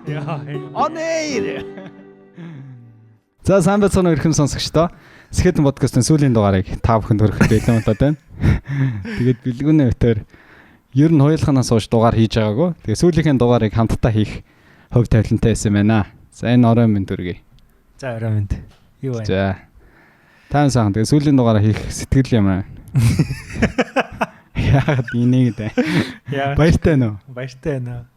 On air. За сайн байцгаана уу эрхэм сонсогчдоо. Skeleton podcast-ын сүүлийн дугаарыг та бүхэнд хүргэхэд бэлэн байна. Тэгээд бэлгүүнээ өтөр ер нь хоёулахнаас хойш дугаар хийж байгаагүй. Тэгээд сүүлийнхээ дугаарыг хамтдаа хийх хөв тавилантай байсан байна. За энэ орой минь дүргий. За орой минь. Юу вэ? За. Тань сайхан тэгээд сүүлийн дугаараа хийх сэтгэл юм аа. Яагаад энийг дээ. Баяртай нөө. Баяртай нөө.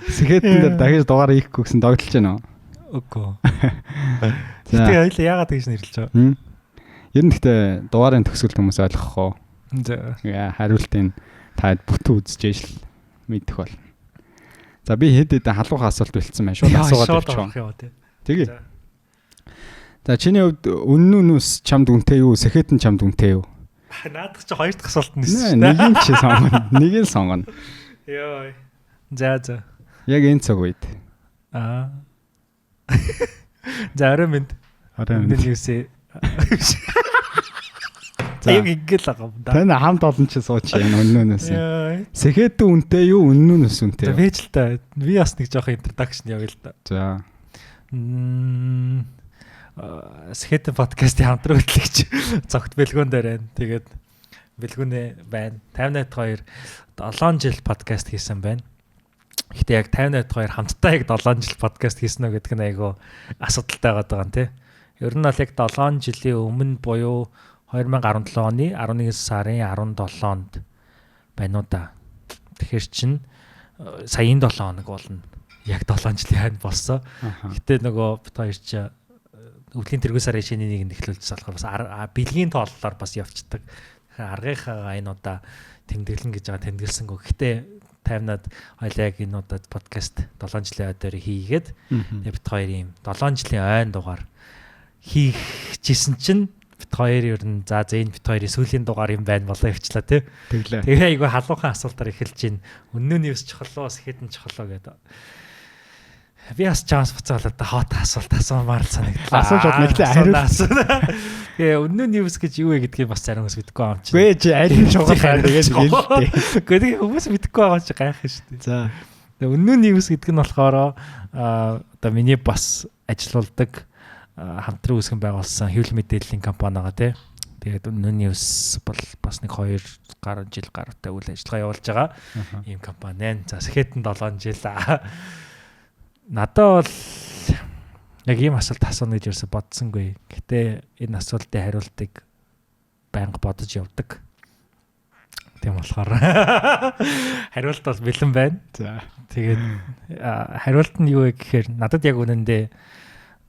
Skeleton дээр дахиж дугаар хийхгүй гэсэн догдолж байна уу? Үгүй. Тэгээ хоёул яагаад тэгж нэрлэж байгаа? Ер нь гэхдээ дугаарын төгсгөлт хүмүүс ойлгох уу? За. Яа, хариултыг та бүтэн үзэж ижил мэдэх бол. За би хэд хэдэн халуухан асуулт бэлдсэн байна. Шууд асуугаад явчих. Тэгээ. За чиний хувьд үннүүнээс чамд үнэтэй юу? Skeleton чамд үнэтэй юу? Наадах чи хоёр дахь асуулт нэсэн шүү дээ. Нэг нь ч сонгоно. Нэг нь сонгоно. Йой. За. Яг энэ цаг үед. За орой минь. Юусээ. За яг ингээл байгаа юм да. Тань хамт олон ч сууч яана үннүүнээс. Skeleton үнэтэй юу? Үннүүнээс үнэтэй. Вэж л та. Би бас нэг жоох introduction явъя л да. За. Skeleton podcast-ийн хамтран хөтлөгч цогт бэлгүүн дээр байна. Тэгээд бэлгүүнээ байна. 58-2 7 жил подкаст хийсэн байна. Гэхдээ яг 58-2 хамтдаа яг 7 жил подкаст хийсэн үү гэдэг нь айгүй асуудалтай байгаа юм тий. Ер нь бол яг 7 жилийн өмнө буюу 2017 оны 11 сарын 17-нд байна уу да. Тэгэхээр чин саяын 7 хоног болно. Яг 7 жилийн хань болсон. Гэтэ нөгөө бит хоёр чи өвлийн тэргүүр сарын шинэ нэг нэхлүүлж болохоор бас бэлгийн тооллоор бас явцдаг. Аргийнхаа энэ удаа тэмдэглэн гэж байгаа тэмдэглэсэнгөө. Гэтэ таймнаад хоёлаа яг энэ удаад подкаст 7 жилийн ойдоор хийгээд бит хоёр юм 7 жилийн ойн дугаар хийчихсэн чинь бит хоёр ер нь за энэ бит хоёрын сүүлийн дугаар юм байна болоо явчлаа тий. Тэгээ айгүй халуухан асуултаар эхэлж гин. Үнэн нь юус чухал уу, Skeleton чухал уу гэдэг. Би бас чамс буцаалаад хот асуулт асуумаар л санагдлаа. Асууж бод нэгтэй хариулт. Тэгээ үнэн ньюс гэж юу вэ гэдгийг бас зарим хүмүүс мэдэхгүй байгаа юм чи. Гүй чи аль нь шугал хаа тэгээд хэлдэг. Гэхдээ хүмүүс мэдэхгүй байгаа чи гайхах шүү дээ. За. Тэгээ үнэн ньюс гэдэг нь болохоор одоо миний бас ажилуулдаг хамтран үүсгэн байгуулсан хэвлэл мэдээллийн компани байгаа тий. Тэгээд үнэн ньюс бол бас нэг 2 гаруй жил гаруйтай үйл ажиллагаа явуулж байгаа ийм компани. За Skeleton 7 жил. Надад бол яг ийм асуулт асууна гэж ерөөсө бодсонгүй. Гэтэ энэ асуултын хариултыг байнга бодож явдаг. Тийм болохоор хариулт бол бэлэн байна. За. Тэгээд хариулт нь юу вэ гэхээр надад яг үнэндээ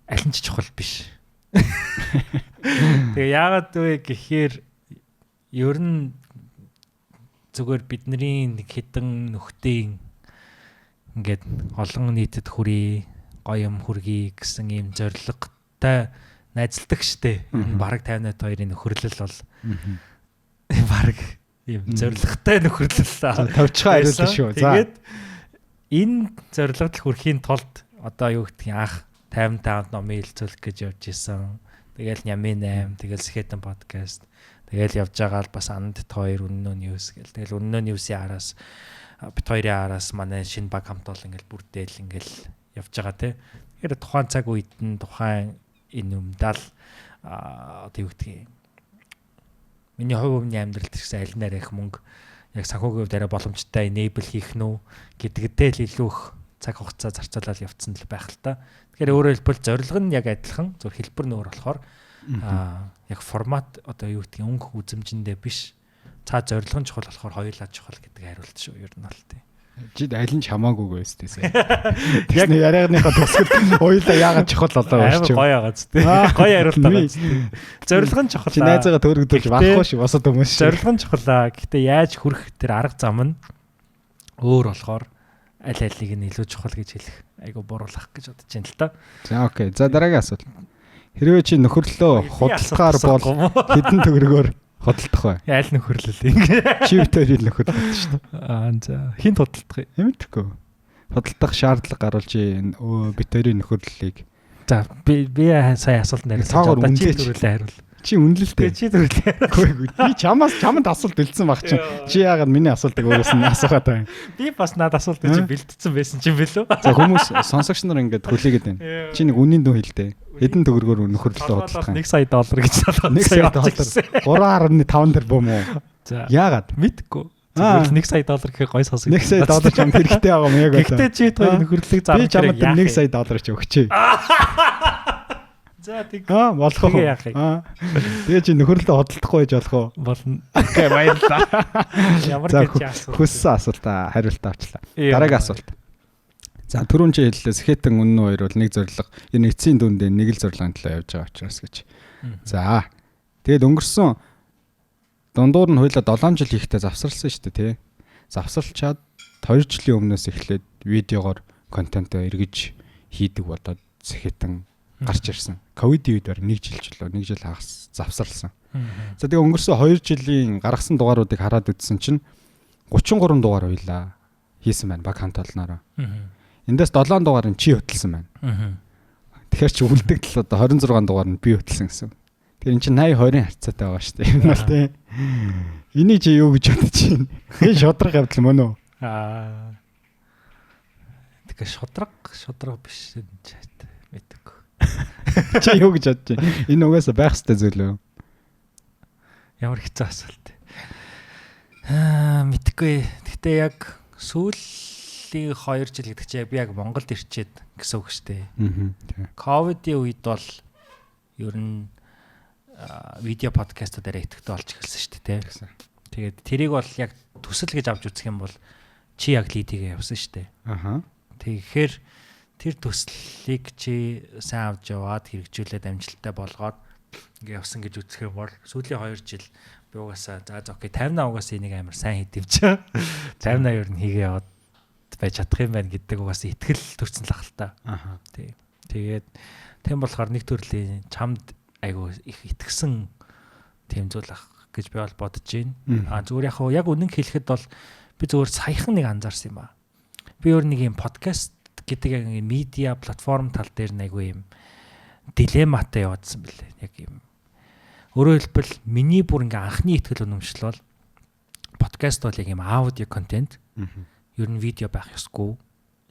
аль нь ч чухал биш. Тэгээ яагаад вэ гэхээр ер нь зүгээр бидний нэг хэдэн нөхдийн ингээд олон нийтэд хүрээ гоё юм хүргэе гэсэн ийм зорилготой найзалдаг штэ. Энэ бараг 58-2-ын нөхөрлөл бол бараг ийм зорилготой нөхөрлөл тавьчихаа хариулна шүү. За. Тэгээд энэ зорилгод хүрэхийн тулд одоо юу гэдгийг анх 55 номын хэлцүүлэх гэж явж исэн. Тэгэл Нямын 8, тэгэл Skeleton podcast. Тэгэл явж байгаа л бас Анд 2 үнэн ньюс гэл. Тэгэл үнэн ньюсийн араас бит хоёрын араас манай шинэ баг хамт бол ингээл бүрдээл ингээл явж байгаа тий. Тэгэхээр тухайн цаг үед нь тухайн энэ юмдаа л одоо юу гэдгийг миний хувь өмнө амьдралд гэсэн аль нэрэх мөнгө яг санхүүгийн хувьд арай боломжтой enable хийх нь үү гэдэгтэй л илүү их цаг хугацаа зарцуулаад явцсан л байх л та. Тэгэхээр өөрөөр хэлбэл зорилго нь яг адилхан зөв хэлбэр нь өөр болохоор яг формат одоо юу гэдгийг өнгө үзэмжиндээ биш. Цаа зорилго нь чухал болохоор хоёулаа чухал гэдэг хариулт шүү ер нь бол тий. Жид аль нь ч хамаагүй байсдээсэ. Яг ярианыхаа төгсгөл хоёулаа яагаад чухал болоо гэж чинь. Гоё байгаа зү тий. Гоё хариулт байгаа зү. Зорилго нь чухал. Чи найзаагаа төрөгдүүлж байхгүй шүү босоод хүмүүс шүү. Зорилго нь чухал. Гэхдээ яаж хүрэх тэр арга зам нь өөр болохоор аль алийг нь илүү чухал гэж хэлэх айгу буруулах гэж бодож байна л та. За окей. За дараагийн асуулт. Хэрвээ чи нөхөрлөө худалдахаар бол хэдэн төгрөгөөр худалдах бай. Аль нөхөрлөл ингэ. Чи битэрийн нөхөрлөл шүү дээ. За хин худалдах юм? Мэдхгүй. Худалдах шаардлага гарулж битэрийн нөхөрлөлийг. За би сая асуулт нэрсэн. Чи төрүүлээ хариул. Чи үнэлэлтэй. Чи төрөлөө. Үгүй би чамд асуулт бэлдсэн баг чинь. Чи яагаад миний асуултыг өөрөөс нь асуугаад байгаа юм? Би бас над асуулт чи бэлдсэн байсан чи билүү? За хүмүүс сонсогч нар ингээд хүлээгээд байна. Чи нэг үнийн дүү хэлдэ. Хэдэн төгрөгөөр нөхөрлөлтөд бодлох юм? $1 сая гэж $1 сая. 3.5 тэрбум уу? За. Яагаад? Мэдгүй. Зүгээр $1 сая гэхээр гой сонсож. $1 сая чамд хэрэгтэй байгаа юм яг байна. Гэхдээ чи тэр нөхөрлөлийг зарж би чамд $1 сая ч өгчээ. За тийм. Болох уу? Тэгээ чи нөхөрлөлтөд хөдөлдохгүй байж болох уу? Болно. Окей, баярлалаа. Ямар гэж асуулт. Хүссэн асуултаа хариулт авчлаа. Дараагийн асуулт. За түрүүн чи хэллээ Сэхэтэн үнэн хоёр бол нэг зорилго. Энэ эцсийн дүндээ нэг л зорилгын төлөө явж байгаа учраас гэж. За. Тэгэд өнгөрсөн дундуур нь хоёлаа 7 жил хийхдээ завсарлсан шүү дээ, тий. Завсарлчаад 2 жилийн өмнөөс эхлээд видеогоор контентоо эргэж хийдэг болоод Сэхэтэн гарч ирсэн. Ковидын үед баг 1 жил ч лөө 1 жил хагас завсарлсан. За тэгээ өнгөрсөн 2 жилийн гаргасан дугааруудыг хараад үзсэн чинь 33 дугаар байлаа хийсэн байна баг хамт олнороо. Эндээс 7 дугаар нь чи хөтлсөн байна. Тэгэхээр чи үлдэх тал одоо 26 дугаар нь би хөтлсөн гэсэн. Тэгэхээр эн чинь 80 20-ын харьцаатай байгаа шүү дээ. Энэ бол тий. Энийг чи юу гэж бодож байна? Энэ шодраг явдал мөн үү? Тэгэхээр шодраг биш мэдээгүй. Чи юу гэж бодож байна? Энэ угаасаа байх ёстой зүйл үү? Ямар хэцүү асуулт. Мэдгүй. Гэтэ яг сүүлийн 2 жил гэдэг чинь би яг Монголд ирчээд гэсэн үг шүү дээ. Ковидын үед бол ер нь видео подкастуудаараа идэвхтэй болж эхэлсэн шүү дээ. Тэгээд тэрийг бол яг төсөл гэж авч үзэх юм бол чи яг лидигээ явсан шүү дээ. Тэгэхээр тэр төслийг чи сайн авч яваад хэрэгжүүлээд амжилттай болгоод ингээ явсан гэж үзэх юм бол сүүлийн 2 жил би угаасаа за окей 58 угаасаа энийг амар сайн хийдэмч. 58 ер нь хийгээ яваад байж чадах юм байна гэдэг угаасаа итгэл төрсэн л ахaltaа. Тэгээд тэм болохоор нэг төрлийн чамд айгу их итгэсэн тэм зүйл ах гэж би бол бодож байна. Зүгээр яг үнэн хэлэхэд бол би зүгээр саяхан нэг анзаарсан юм ба. Би өөр нэг юм подкаст гэдэг яг медиа платформ тал дээр нэг айгу юм дилематай явагдсан билээ. Яг юм. Өөрөөр хэлбэл миний бүр ингээ анхны итгэл үнэмшил бол подкаст бол яг юм аудио контент. Ер нь видео байх ёсгүй.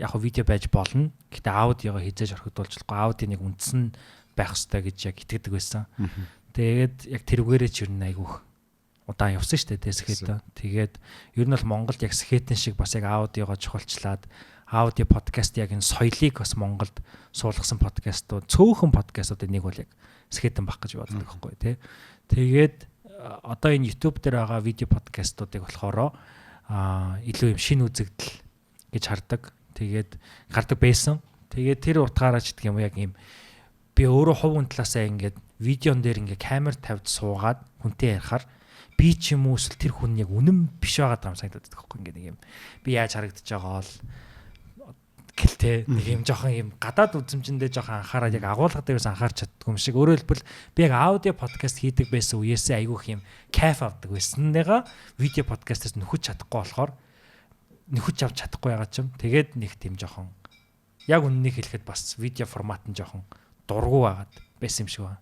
Яг хөө видео байж болно. Гэтэ аудиогоо хизээж орхидуулж болохгүй. Аудионыг үндсэн байх ёстой гэж яг итгэдэг байсан. Тэгээд яг тэрүүгээрээ ч ер нь айгүйх удаан явсан шүү дээ Сэхэтэн. Тэгээд ер нь бол Монголд яг Сэхэтэн шиг бас яг аудиогоо чухалчлаад аудио подкаст яг энэ соёлыг бас Монголд суулгасан подкастууд цөөхөн подкастуудын нэг бол яг Сэхэтэн баг гэж боддог байхгүй тий. Тэгээд одоо энэ YouTube дээр байгаа видео подкастуудыг болохоор илүү юм шин үзэгдэл гэж хардаг. Тэгээд гардаг байсан. Тэгээд тэр утгаараа ч гэх юм яг юм би өөрөө хувь хүн талаасаа ингээд видеон дээр ингээ камер тавьж суугаад хүнтэй ярихаар би ч юм уу эсвэл тэр хүн яг үнэн биш байгаа юм санагдаад байгаа байхгүй ингээ нэг юм би яаж харагдаж байгаа бол гэлтэй нэг юм жоохон юм гадаад үзмжиндээ жоохон анхаарал яг агуулга дээрээс анхаарч чаддгүй юм шиг өөрөөр хэлбэл би яг аудио подкаст хийдэг байсан үеэсээ айгүйх юм кайф авдаг байсныгаа видео подкастаас нөхөж чадахгүй болохоор нөхөж авч чадахгүй байгаа ч юм тэгээд нэг тийм жоохон яг үннийг хэлэхэд бас видео формат нь жоохон дургу байгаад байсан юм шиг байна.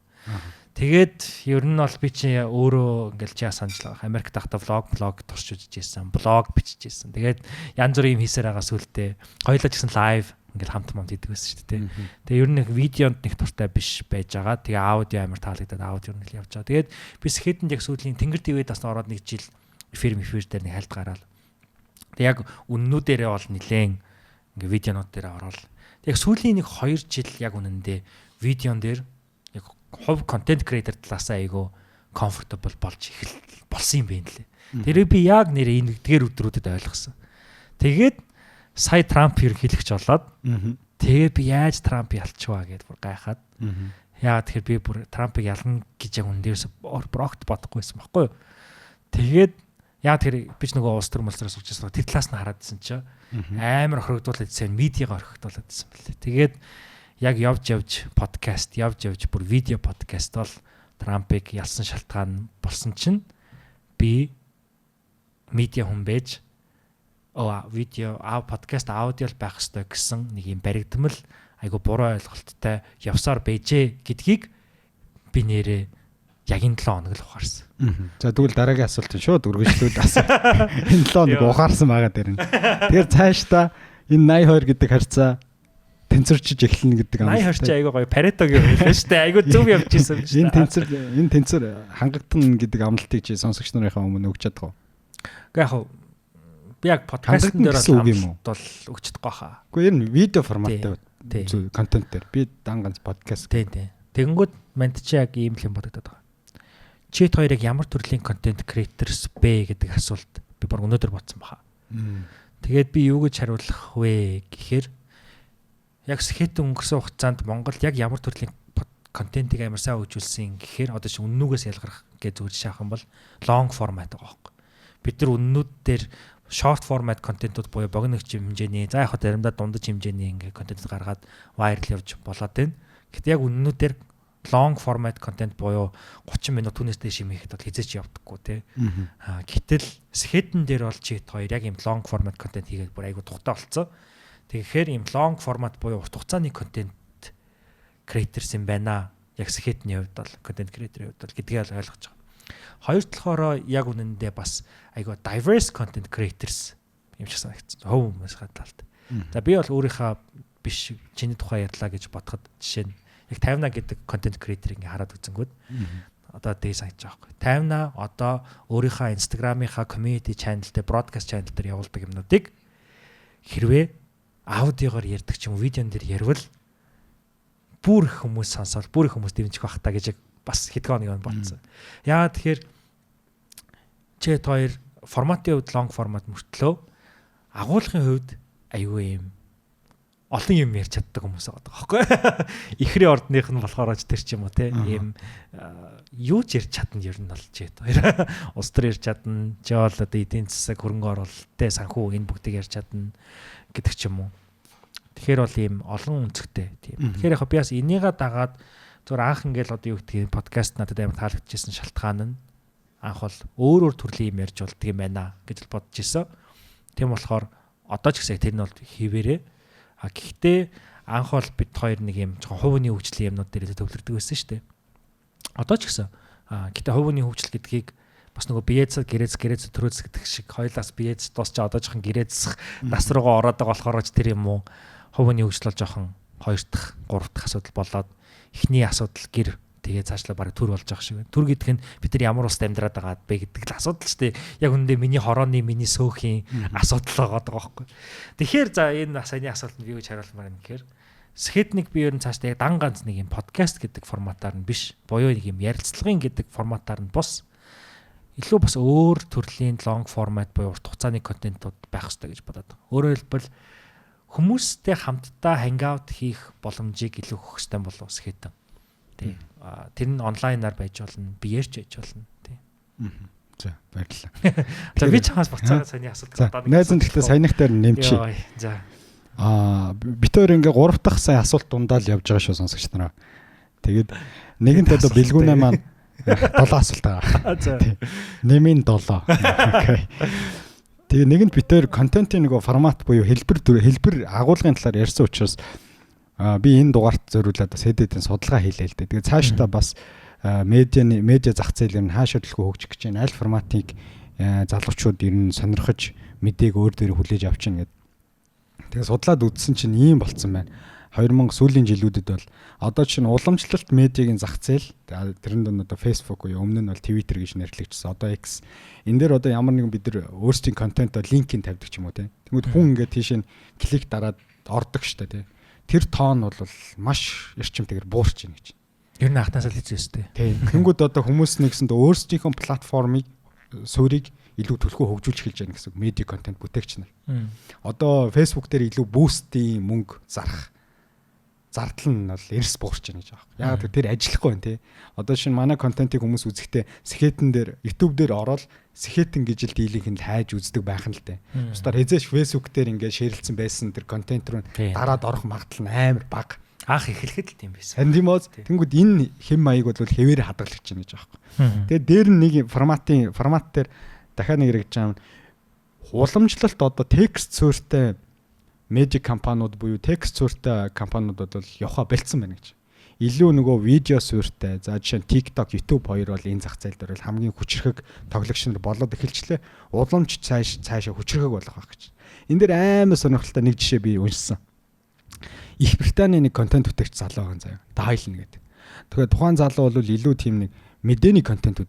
Тэгээд ер нь бол би чи өөрөө ингээл чи санаж байгаа. Америк дахта влог турш үзэж ирсэн, блог бичиж ирсэн. Тэгээд янз бүрийн юм хийсээр байгаа сүултээ. Хоёулаа ч гэсэн лайв ингээл хамт хийдэг байсан шүү дээ. Тэгээд ер нь нэг видеонд нэг туртай биш байж байгаа. Тэгээ аудио амар таалагдаад аудио нь л явж байгаа. Тэгээд би Сэхэтэнд яг сүүлийн Тэнгэр ТV-д бас ороод нэг жил эфир дээр нэг хальт гараад. Тэг яг үннүүдээрээ бол нилээн ингээ видеонууд дээр ороод. Тэг сүүлийн нэг 2 жил яг үнэндээ видеон дээр яг хувь контент креатор талаасаа айгүй комфортабл болж болсон юм байна лээ. Тэрийг би яг нэрээ энэ эдгээр өдрүүдэд ойлгосон. Тэгээд сая Трамп ерөнхийлөгч болоод тэгээд би яаж Трампыг ялчваа гэдээ бүр гайхаад. Яа тэгэхээр би бүр Трампыг ялна гэж яг үндээс брогт бодохгүй байсан байхгүй юу. Тэгээд яа тэгэхээр би ч нөгөө улс төр мулсраас учраас тэр талаас нь хараад байсан чинь амар охирогдуулаад байсан медиагаар охирогдуулаад байсан бэлээ. Тэгээд яг явж подкаст бүр видео подкаст бол Трампыг ялсан шалтгаан болсон чинь би медиа хүн байж видео подкаст аудио байх ёстой гэсэн нэг юм баригдмал айгу буруу ойлголттой явсаар байжээ гэдгийг би нэрээ яг энэ 7 хоног л ухаарсан. За тэгвэл дараагийн асуултын шууд үргэлжлүүлээд асуу. Энэ 7 хоног ухаарсан байгаа дээр нь. Тэгэхээр цаашдаа энэ 82 гэдэг харьцаа тэнцвэрчиж эхэлнэ гэдэг амжилттай. 80 харьцаа айгүй гоё Паретогийн хэлсэн шүү дээ. Айгүй зөв явж исэн шүү дээ. Энэ тэнцвэр хангагдана гэдэг амлалтыг чи сонсогч нарынхаа өмнө өгч чадах уу? Гэхдээ яг би яг подкастн дээр бол өгч чадахгүй хаа. Гэхдээ ер нь видео форматтай контент дээр би дан ганц подкаст. Тийм. Тэгэнгүүт манд чи яг ийм л юм бодогдоод байгаа. Чит хоёрыг ямар төрлийн контент creators бэ гэдэг асуулт би бүр өнөөдөр бодсон баха. Тэгээд би юу гэж хариулах вэ гэхээр яг сэхэт өнгөрсөн хугацаанд Монголд яг ямар төрлийн контентыг амар сайн хөгжүүлсэн гэхээр одоо чи үннүүгээс ялгарх гэж зүгээр шаах юм бол long format байгаа байхгүй. Бид нар үннүүд дээр short format контентууд буюу богино хэмжээний за яг хаа заримдаа дундаж хэмжээний ингээ контент гаргаад viral явж болоод байна. Гэхдээ яг үннүүд дээр long format контент буюу 30 минут түүнээс дээш юм ихэд бол хизээч явдаггүй тий. Гэтэл сэхэтэн дээр бол чит хоёр яг юм long format контент хийгээд бүр айгу тухтай болцсон. Тэгэхээр ийм long format буюу урт хугацааны контент creators юм байна. Яг сэхэтний хувьд бол content creator-ийн хувьд бол гэдгийг ойлгож байгаа. Хоёр талаараа яг үнэндээ бас айгүй diverse content creators юм шиг санагдсан. Хөв хүмүүсийн талд. За би бол өөрийнхөө биш чиний тухай ярьлаа гэж бодоход жишээ нь яг 50 гэдэг content creator ингээ хараад үзэнгүүт одоо дэй санаж байгаа байхгүй. 50 одоо өөрийнхөө Instagram-ийнхаа community channel дээр broadcast channel дээр явуулдаг юмнуудыг хэрвээ аудиогоор ярьдаг ч юм уу видеон дээр ярил бүр их хүмүүс сонсоод бүр их хүмүүс дэмжих байх та гэж бас хэдхэн хоног болцсон. Яа тэгэхээр чит хоёр форматын хувьд long format мөртлөө агуулгын хувьд аюу юм олон юм ярьж чаддаг хүмүүс байгаа байхгүй. Ихрийн ордных нь болохоор ч тэр ч юм уу те ийм юу ч ярьж чадна ер нь бол чит хоёр. Улс төр ярьж чадна, жаал одоо эдийн засаг хөрөнгө оруулалттай санхүү энэ бүгдийг ярьж чадна гэдэг ч юм уу. Тэгэхээр бол ийм олон өнцгтэй тийм. Тэгэхээр яг би бас энийгээ дагаад зөвөр анх ингээл одоо юу гэдгийг подкаст надад амар таалагдчихсэн шалтгаан нь анх бол өөр төрлийн юм ярьж болдго юм байна гэж бодож исэн. Тийм болохоор одоо ч гэсэн тэр нь бол хിവэрээ. А гэхдээ анх бол бид хоёр нэг юм жоохон хувийн хөгжлийн юмнууд дээр төвлөрдөг байсан шүү дээ. Одоо ч гэсэн гэхдээ хувийн хөгжил гэдгийг бас нөгөө биеэц гэрээц төрөөс гэдэг шиг хоёлаас биеэц дуусч одоо жоохон гэрээцсэх нас руугаа ороод байгаа болохоор ч тэр юм уу хувийн хөгжил бол жоохон 2 дахь 3 дахь асуудал болоод эхний асуудал гэр тэгээ цаашлаа бараг төр болж байгаа шиг байна. Төр гэдэг нь бид нар ямар улсад амьдраад байгаа бэ гэдэг л асуудал ч тийм яг үндэ миний хорооны миний сөөхийн асуудал байгаа байхгүй. Тэгэхээр за энэ саяны асуултанд би юу гэж хариулмаар юм гэхээр сэхэтник би ер нь цаашдаа яг дан ганц нэг юм подкаст гэдэг форматаар нь биш буюу нэг юм ярилцлагын гэдэг форматаар нь бос илүү бас өөр төрлийн long format буюу урт хугацааны контентууд байх хэрэгтэй гэж бодоод байгаа. Өөрөөр хэлбэл хүмүүстэй хамтдаа hangout хийх боломжийг илүү өгөх хэрэгтэй болов сэхэтэн. Тий. Тэр нь онлайнаар байж болно, биеэрч байж болно. Тий. За баярлалаа. За би чамаас буцаад саяны асуулт гадаад. Найз нь гэхдээ саяных дээр нэмчи. За. Бид өөр ингээ 3 дахь сая асуулт дундаа л явж байгаа шүү сонсогч нараа. Тэгээд нэгэнт одоо бэлгүүнээ маань 7 асуулт байгаа. За. Нэмийн 7. Окей. Тэгээ нэгэнд бид тэр контентын нөгөө формат буюу хэлбэр агуулгын талаар ярьсан учраас би энэ дугаарт зориулаад бас хэдэн судалгаа хийлээ л дээ. Тэгээ цаашдаа бас медиа зах зээл юм хаашаа төлхөө хөгжих гэж байна. Аль форматыг залуучууд ер нь сонирхож мэдээг өөр дээр хүлээж авч чинь гэдэг. Тэгээ судлаад үзсэн чинь ийм болцсон байна. 2000 сүүлийн жилүүдэд бол одоо чинь уламжлалт медиагийн зах зээл тэрэнд нь одоо Facebook уу өмнө нь бол Twitter гэж нэрлэгдсэн. Одоо X. Энэ дээр одоо ямар нэгэн бид нар өөрсдийн контентоо линкийг тавьдаг ч юм уу тийм. Тэгмэд хүн ингээд тийш нь клик дараад ордог штэ тийм. Тэр тоон бол маш эрчимтэйгээр буурч ийн гэж. Ер нь хатнасаа л хийсэн үстэй. Тийм. Тэнгүүд одоо хүмүүс нэгсэнд өөрсдийнхөө платформыг суурийг илүү төлхөө хөгжүүлж эхэлж байна гэсэн медиа контент бүтээгч нар. Одоо Facebook дээр илүү бүүстийн мөнгө зардал нь бол эрс буурч байна гэж байгаа. Яг тэр ажиллахгүй байна тий. Одоо шинэ манай контентыг хүмүүс үзэхдээ сэхэтэн дээр YouTube дээр ороод сэхэтэн гэж л дийлийнх нь хайж үздэг байх нь л дээ. Бусдаар хязгаарч Facebook дээр ингээд шеэрлсэн байсан тэр контент руу дараад орох магадлал нь амар бага. Анх эхлэхэд л тийм байсан. Танд юм уу? Тэнгүүд энэ хэм маяг бол хэвээр хадгалагдаж байна гэж байгаа юм. Тэгээд дээр нь нэг формат дээр дахиад нэг хэрэгж байгаа юм. Уламжлалт одоо текст суурьтай медиа компаниуд буюу текст суурьтай компаниуд бол явха бэлдсэн байна гэж. илүү нөгөө видео суурьтай. За жишээ нь TikTok, YouTube хоёр бол энэ зах зээл дээр хамгийн хүчрхэг тоглогч нар болоод эхэлчлээ. Уламж цаашаа хүчрхэг болох байх гэж. Энэ дээр амар сонирхолтой нэг жишээ би уншсан. Их Британий нэг контент бүтээгч залуу байгаа заяа. Дайлн гэдэг. Тэгэхээр тухайн залуу бол илүү тийм нэг мэдээний контентууд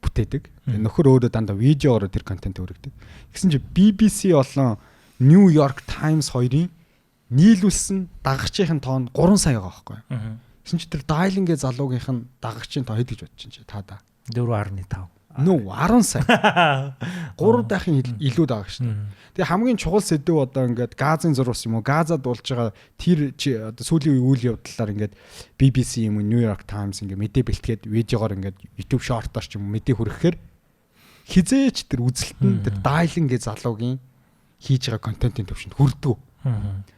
бүтээдэг. Нөхөр өөрөө дандаа видеогоор тэр контент өргөдөг. Гэсэн чинь BBC болон New York Times хоёрын нийлүүлсэн дагагчийн тоон 3 сая байгаа байхгүй. Гэсэн чинь тэр Дайлн гэ залуугийнх нь дагагчийн тоо хэд гэж бодож чинь та да. 4.5. Нүү 10 сая. 3 дахин илүү дагагч. Тэгээ хамгийн чухал сэдв одоо ингээд Газын зурвас юм уу? Газад болж байгаа тэр одоо сүүлийн үйл явдлаар ингээд BBC юм уу, New York Times ингээд мэдээ бэлтгээд видеогоор ингээд YouTube short-оор ч юм мэдээ хүргэхээр хизээч тэр үзэлтэн тэр Дайлн гэ залуугийн хийж байгаа контентын төвшөнд хүрдэг.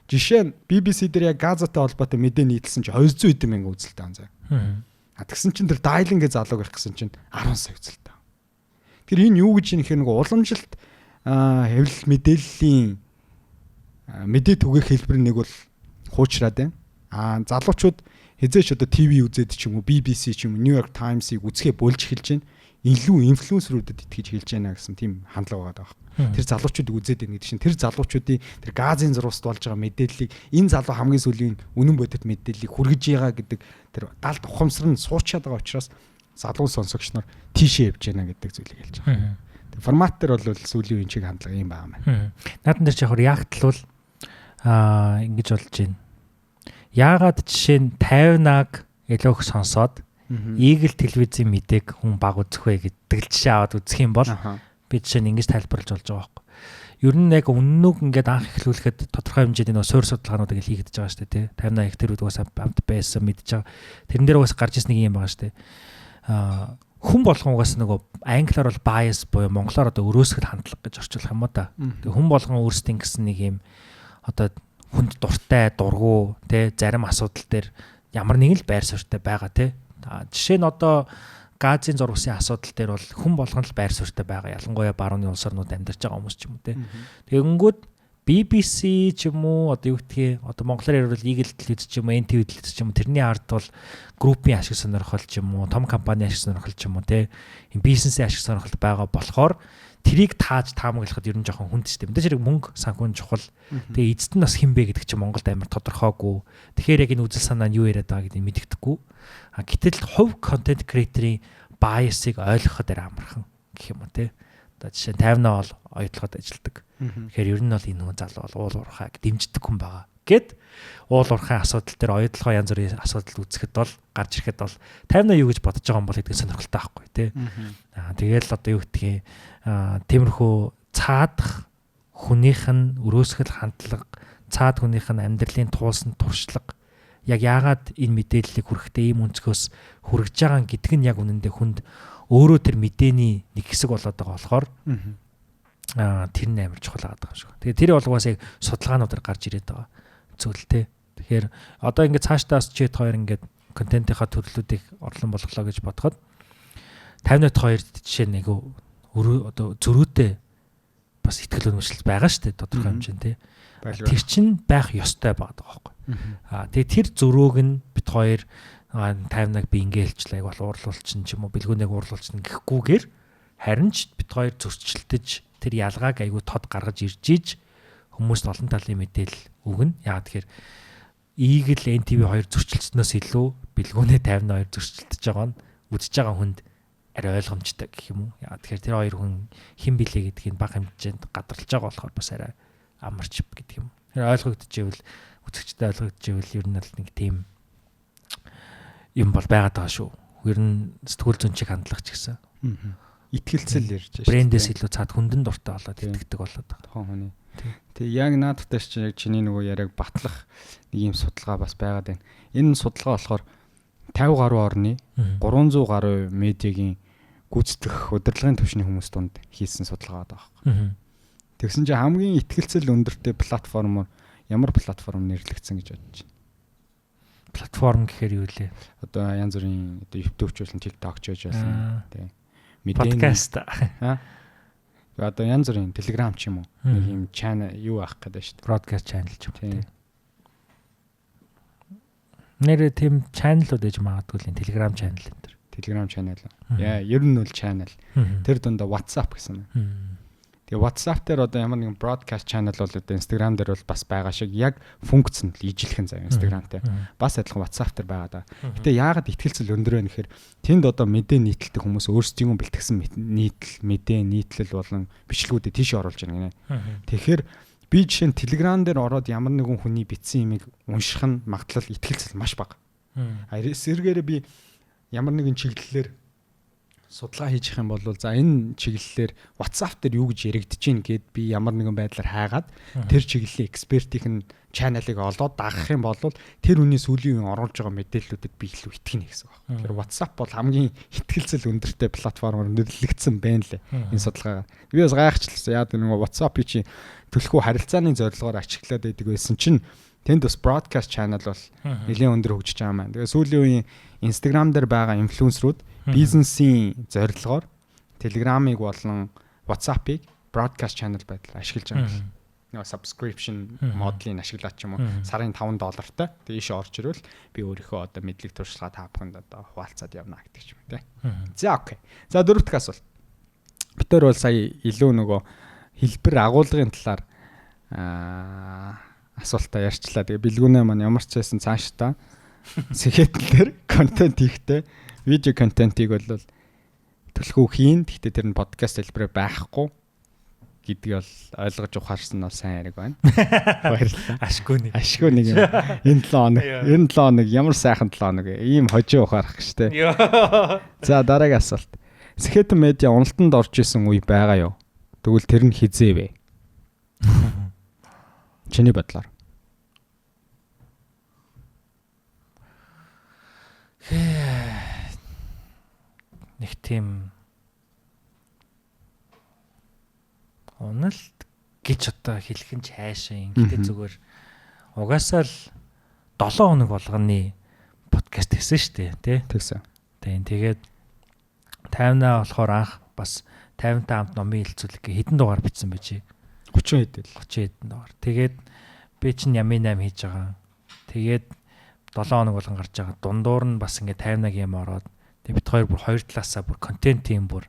Жишээ нь BBC дээр яг Газатай холбоотой мэдээ нийтэлсэн чинь 200 хэдэн мянган үзэлтэй байна заа. Тэгсэн чинь тэр Дайлн гэ залууг ирэх гэсэн чинь 10 сая үзэлтэй. Тэр энэ юу гэж нэхэр нэг уламжилт хэвлэл мэдээллийн мэдээ түгээх хэлбэр нэг бол хуучраад байна. Залуучууд хизээч одоо ТV үзээд ч юм уу BBC ч юм уу New York Times-ыг үзэхээ болж эхэлж байна. Илүү инфлюенсерүүдэд итгэж хэлж байна гэсэн тийм хандлага байгаа даа. Тэр залуучуудыг үзээд байна гэдэг чинь тэр залуучуудын тэр Газын зурваст болж байгаа мэдээллийг энэ залуу хамгийн сүүлийн үнэн бодит мэдээллийг хүргэж байгаа гэдэг тэр далд ухамсар нь суучаад байгаа учраас залуу сонсогч нар тийшээ явж байна гэдэг зүйлийг хэлж байгаа. Тэр формат дээр бол сүүлийн үеийн чиг хандлага юм байна. Наадан дээр яг ягтлвал ингэж болж байна. Яагаад жишээ нь 50-аг элөөх сонсоод Eagle телевизийн мэдээг хүн баг үзэх вэ гэдэг л жишээ аваад үзэх юм бол би жишээ нь ингэж тайлбарлаж болж байгаа байхгүй. Ер нь яг үнэнүүг ингээд анх эхлүүлэхэд тодорхой хэмжээний нөө суурь судалгаануудыг л хийгдэж байгаа шүү дээ, тий. 50-аг ихтэрүүд угаасаа амт байсан мэдж байгаа. Тэрэн дээр угаасаа гарч ирсэн нэг юм байгаа шүү дээ. Хүн болгон угаасаа нөгөө англиар бол bias буюу монголоор одоо өрөөсгөл хандлага гэж орчуулах юм уу та. Тэгээ хүн болгон өөрсдийн гэсэн нэг юм одоо хүнд дуртай, дургу, тий, зарим асуудал дээр ямар нэгэн л байр суурьтай байгаа, тий. Жишээ нь одоо Газын зурвасын асуудал дээр бол хүн болгон л байр суурьтай байгаа. Ялангуяа барууны улс орнууд амьдарч байгаа хүмүүс ч юм уу те. Тэгэнгүүт BBC ч юм уу одоо юу гэдгийг одоо монголоор ярил Eagle телевиз ч юм уу NTV телевиз ч юм уу тэрний ард бол группийн ашиг сонирхол ч юм уу том компани ашиг сонирхол ч юм уу те. Бизнесийн ашиг сонирхол байгаа болохоор тэрийг тааж таамаглахад ер нь жоохон хүнд ч тийм. Мэдээж хэрэг мөнгө санхүүн чухал. Тэгээ эцэст нь бас хэн бэ гэдэг чинь Монголд амар тодорхойгүй. Тэгэхээр яг энэ үзэл санаа нь юу яриад байгаа гэдгийг мэддэхгүй. Гэтэл хувь контент креаторын bias-ыг ойлгоход амархан гэх юм уу те. Одоо жишээ нь 50-аа бол оюутлогод ажилладаг. Тэгэхээр ер нь бол энэ хүн залуу бол уул уурхайг дэмждэг хүн байгаа. Гэт уул уурхайн асуудал дээр оюутлогоо янз бүрийн асуудал үүсгэхэд бол гарч ирэхэд бол 50-аа юу гэж бодож байгаа юм бол гэдгийг сонирхолтой байхгүй те. Тэгээл одоо юу гэдгийг тиймэрхүү цаадах хүнийх нь өрөөсгөл хандлага, цаад хүнийх нь амьдралын туулсан туршлага яг яагаад энэ мэдээллийг хүрэхдээ ийм өнцгөөс хүргэж байгаа гэдг нь яг үнэндээ хүнд өөрөө тэр мэдээний нэг хэсэг болоод байгаа болохоор тэр нь амар чухал байгаа юм шиг. Тэгээ тэр бол угаасаа судалгаануудаар гарч ирээд байгаа зүйлтэй. Тэгэхээр одоо ингээд цаашдаас чэт хоёр ингээд контентынхаа төрлүүдийг орлон болголоо гэж бодоход 50.2 жишээ нэг одоо зөрүүтэй бас ихтгэл өнөмшлэл байгаа шүү дээ тодорхой хэмжээнд тий. Тэр чинь байх ёстой байгаа байхгүй. Тэгээ тэр зөрөөг нь бит хоёр 50-аг би ингээ хэлчлээ бол уурлуулчин ч юм уу бэлгүүнийг уурлуулчин гэхгүйгээр харин ч бит хоёр зөрчилдөж тэр ялгааг айгүй тод гаргаж ирж ийж хүмүүст олон талын мэдээлэл өгнө. Яагаад тэгэхээр Eagle NTV 2 зөрчилдснөөс илүү бэлгүүнээ 52 зөрчилдөж байгаа нь үзэж байгаа хүнд арай ойлгомжтой гэх юм уу. Яагаад тэгэхээр тэр хоёр хүн хэн билээ гэдгийг бага хэмжээнд гадарлаж байгаа болохоор бас арай амарч гэдэг юм. Тэр ойлгогдчихвэл үзэгчтэй ойлгогдчихвэл ер нь л нэг тийм юм бол байгаад байгаа шүү. Ер нь сэтгүүл зүйн чиг хандлага ч гэсэн. Итгэлцэл ярьж байна. Брэндээс илүү цаад хүндэн дуртай болоод итгэдэг болоод байгаа. Тухайн хүний. Тэгээ яг наадтай ч яг чиний нөгөө яриаг батлах нэг юм судалгаа бас байгаад байна. Энэ судалгаа болохоор 50 гаруй орны 300 гаруй медиагийн гүйцэтгэх удирдлагын түвшний хүмүүс донд хийсэн судалгаа байгаа. Тэгсэн чинь хамгийн итгэлцэл өндөртэй платформоор ямар платформ нэрлэгдсэн гэж бодож байна. Платформ гэхээр юу лээ? Одоо янз бүрийн одоо YouTube ч болсон, TikTok ч байсан тийм. Подкаст. Одоо янз бүрийн Telegram ч юм уу. Нэг юм channel юу авах гэдэг шүү дээ. Broadcast channel ч юм уу тийм. Нэрээ тийм channel-ууд ээж магадгүй л Telegram channel энэ төр. Telegram channel. Яа, ер нь бол channel. Тэр дундаа WhatsApp гэсэн. Тэгээ WhatsApp дээр одоо ямар нэгэн broadcast channel бол одоо Instagram дээр бол бас байгаа шиг яг функц нь л ижилхэн заяа Instagramтэй. Бас адилхан WhatsApp дээр байгаа да. Гэтэ яагаад ихтгэлцэл өндөр вэ гэхээр тэнд одоо мэдээ нийтэлдэг хүмүүс өөрсдийн бэлтгэсэн мэдээ нийтлэл болон бичлэгүүдэд тийш оруулж байгаа гинэ. Тэгэхээр би жишээ нь Telegram дээр ороод ямар нэгэн хүний бичсэн имийг унших нь магадлал ихтгэлцэл маш бага. Эсвэргээрээ би ямар нэгэн чиглэлээр судалгаа хийж их юм бол за энэ чиглэлээр WhatsApp дээр юу гэж яригдэж гин гэд би ямар нэгэн байдлаар хайгаад тэр чиглэлийн экспертийн чаналыг олоод дагах юм бол тэр хүний сүүлийн үеийн оруулж байгаа мэдээллүүдэд би илүү итгэнэ гэсэн байна. Тэгэхээр WhatsApp бол хамгийн ихтгэлцэл өндөртэй платформоор нэрлэгдсэн байна лээ энэ судалгаагаар. Би бас гайхчихлаа. Яа гэдэг нэг WhatsApp-ий чи төлхөө харилцааны зорилгоор ашиглаад байдаг байсан чинь тэнд бас broadcast channel бол нэлээд өндөр хөгжиж байгаа юм байна. Тэгээ сүүлийн үеийн Instagram дээр байгаа инфлюенсерүүд бизнесийн зорилгоор Telegram-ыг болон WhatsApp-ыг broadcast channel байдлаар ашиглаж байгаа юм. Нэг subscription моделийг ашиглаад ч юм уу сарын $5-тай тэгээ ийш орж ирвэл би өөрийнхөө одоо мэдлэг туршлагаа та бүхэнд одоо хуваалцаад явна гэдэг ч юм те. За окей. За дөрөв дэх асуулт. Битээр бол сая илүү нөгөө хэлбэр агуулгын талаар асуултаа ярьчлаа. Тэгээ бэлгүүнээ маань ямар ч байсан цааш та сэхэтэлэр контент хийхтэй видео контентийг бол төлхөө хийн. Гэхдээ тэр нь подкаст хэлбэрээр байхгүй гэдгийг бол ойлгож ухаарсан нь сайн хэрэг байна. Баярлалаа. Ашгүй нэг юм. Энэ 7 хоног ямар сайхан 7 хоног ийм хожоо ухаарах гэжтэй. За дараагийн асуулт. Сэхэтэн медиа уналтанд орж исэн үе байгаа юу? Тэгвэл тэр нь хизээ вэ? Чиний бодлоор. Нэг тийм уналт гэж одоо хэлэх нь хайшаа юм. Гэтэ зүгээр угаасаа л 7 хоног болгоны подкаст хийсэн шүү дээ, тий? Тэгсэн. Тэгээд 50-аа болохоор анх бас 50-тай хамт номын хэлцүүлэг хэдэн дугаар бичсэн байж. 30 хэдэн дугаар. Тэгээд би чинь ямын 8 хийж байгаа. Тэгээд 7 хоног болгон гарч байгаа. Дундуур нь бас ингээд 50-аг юм ороод тэгээд бид хоёр бүр хоёр талаасаа бүр контент юм бүр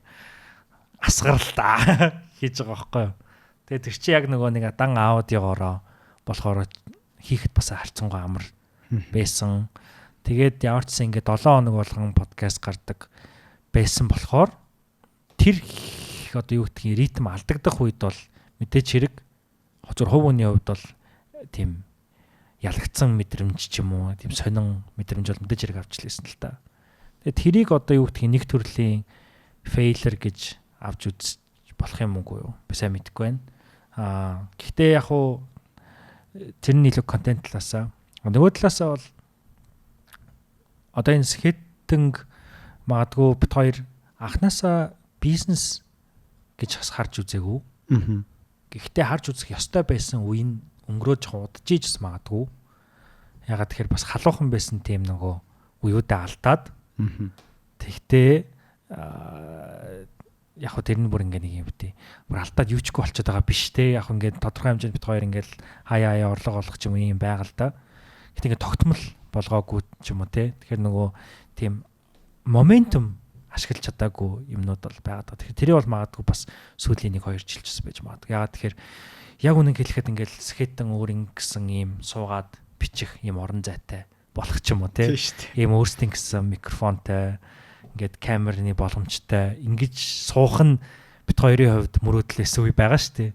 асгаралтаа хийж байгаа байхгүй юу. Тэгээд тэр чи яг нөгөө нэг дан аудиогоороо болохоор хийхэд бас харцангуй амар байсан. Тэгээд ямар ч гэсэн ингээд 7 хоног болгон подкаст гардаг байсан болохоор тэр одоо юу гэдгийг ритм алдагдах үед бол мэдээч хэрэг зөв хувь хүний хувьд бол тийм ялагдсан мэдрэмж ч юм уу тийм сонин мэдрэмж бол мэдээж хэрэг авч лээсэн л та. Тэгээд тэрийг одоо юу гэдгийг нэг төрлийн failure гэж авч үзэж болох юм уу юу? Би сайн мэдэхгүй байна. Гэхдээ яг уу тэр нь илүү контент талаасаа нөгөө талаасаа бол одоо энэ скетинг магадгүй бит хоёр анханасаа бизнес гэж бас харж үзээгүй. Гэхдээ харж үзэх ёстой байсан үе нь өнгөрөөж удаж ижс магадгүй. Ягаад тэгэхээр бас халуухан байсан тийм нөгөө уюудаа алдаад. Тэгтээ яг хөө тэр нь бүр ингээ нэг юм битээ. Бүр алдаад юучгүй болчиход байгаа биш те. Яг ингээ тодорхой хэмжээнд бит хоёр ингээл хаяа орлого олох ч юм ийм байга л да. Гэтэ ингээ тогтмол болгоогүй ч юм уу те. Тэгэхээр нөгөө тийм моментум ашиглаж чадаагүй юмнууд бол байгаа. Тэгэхээр тэрийг бол магадгүй бас сүүлийн 1-2 жил ч байж магадгүй. Ягаад тэгэхээр яг үнэн хэлэхэд ингээл скетэн өөрийн гэсэн ийм суугаад бичих ийм орон зайтай болох ч юм уу те. Ийм өөрсдийн гэсэн микрофонтой ингээд камерны боломжтой ингэж суух нь бит хоёрын хувьд мөрөөдлөөс үе байгаа шүү дээ.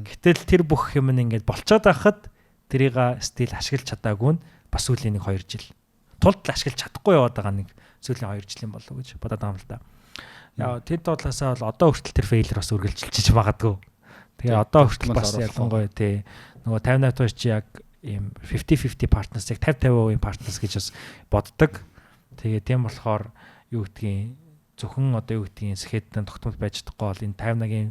Гэтэл тэр бүх юм нь ингээд болцоод байхад тэрийг стил ашиглаж чадаагүй нь бас сүүлийн 1-2 жил. Тулд ашиглаж чадахгүй яваад байгаа нэг сүүлийн 2 жилийн болов гэж бодоод байгаа юм л да. Яа тэд бодлосоо бол одоо хүртэл тэр фейлер бас үргэлжилж магадгүй. Тэгээ одоо хүртэл бас ялангуяа тий нөгөө 58 тооч чи яг ийм 50-50 partners яг 50-50% partners гэж бас боддог. Тэгээ тийм болохоор юу гэдгийг зөвхөн одоо юу гэдгийг сэхэдэн тогтмол байж чадахгүй бол энэ 50-гийн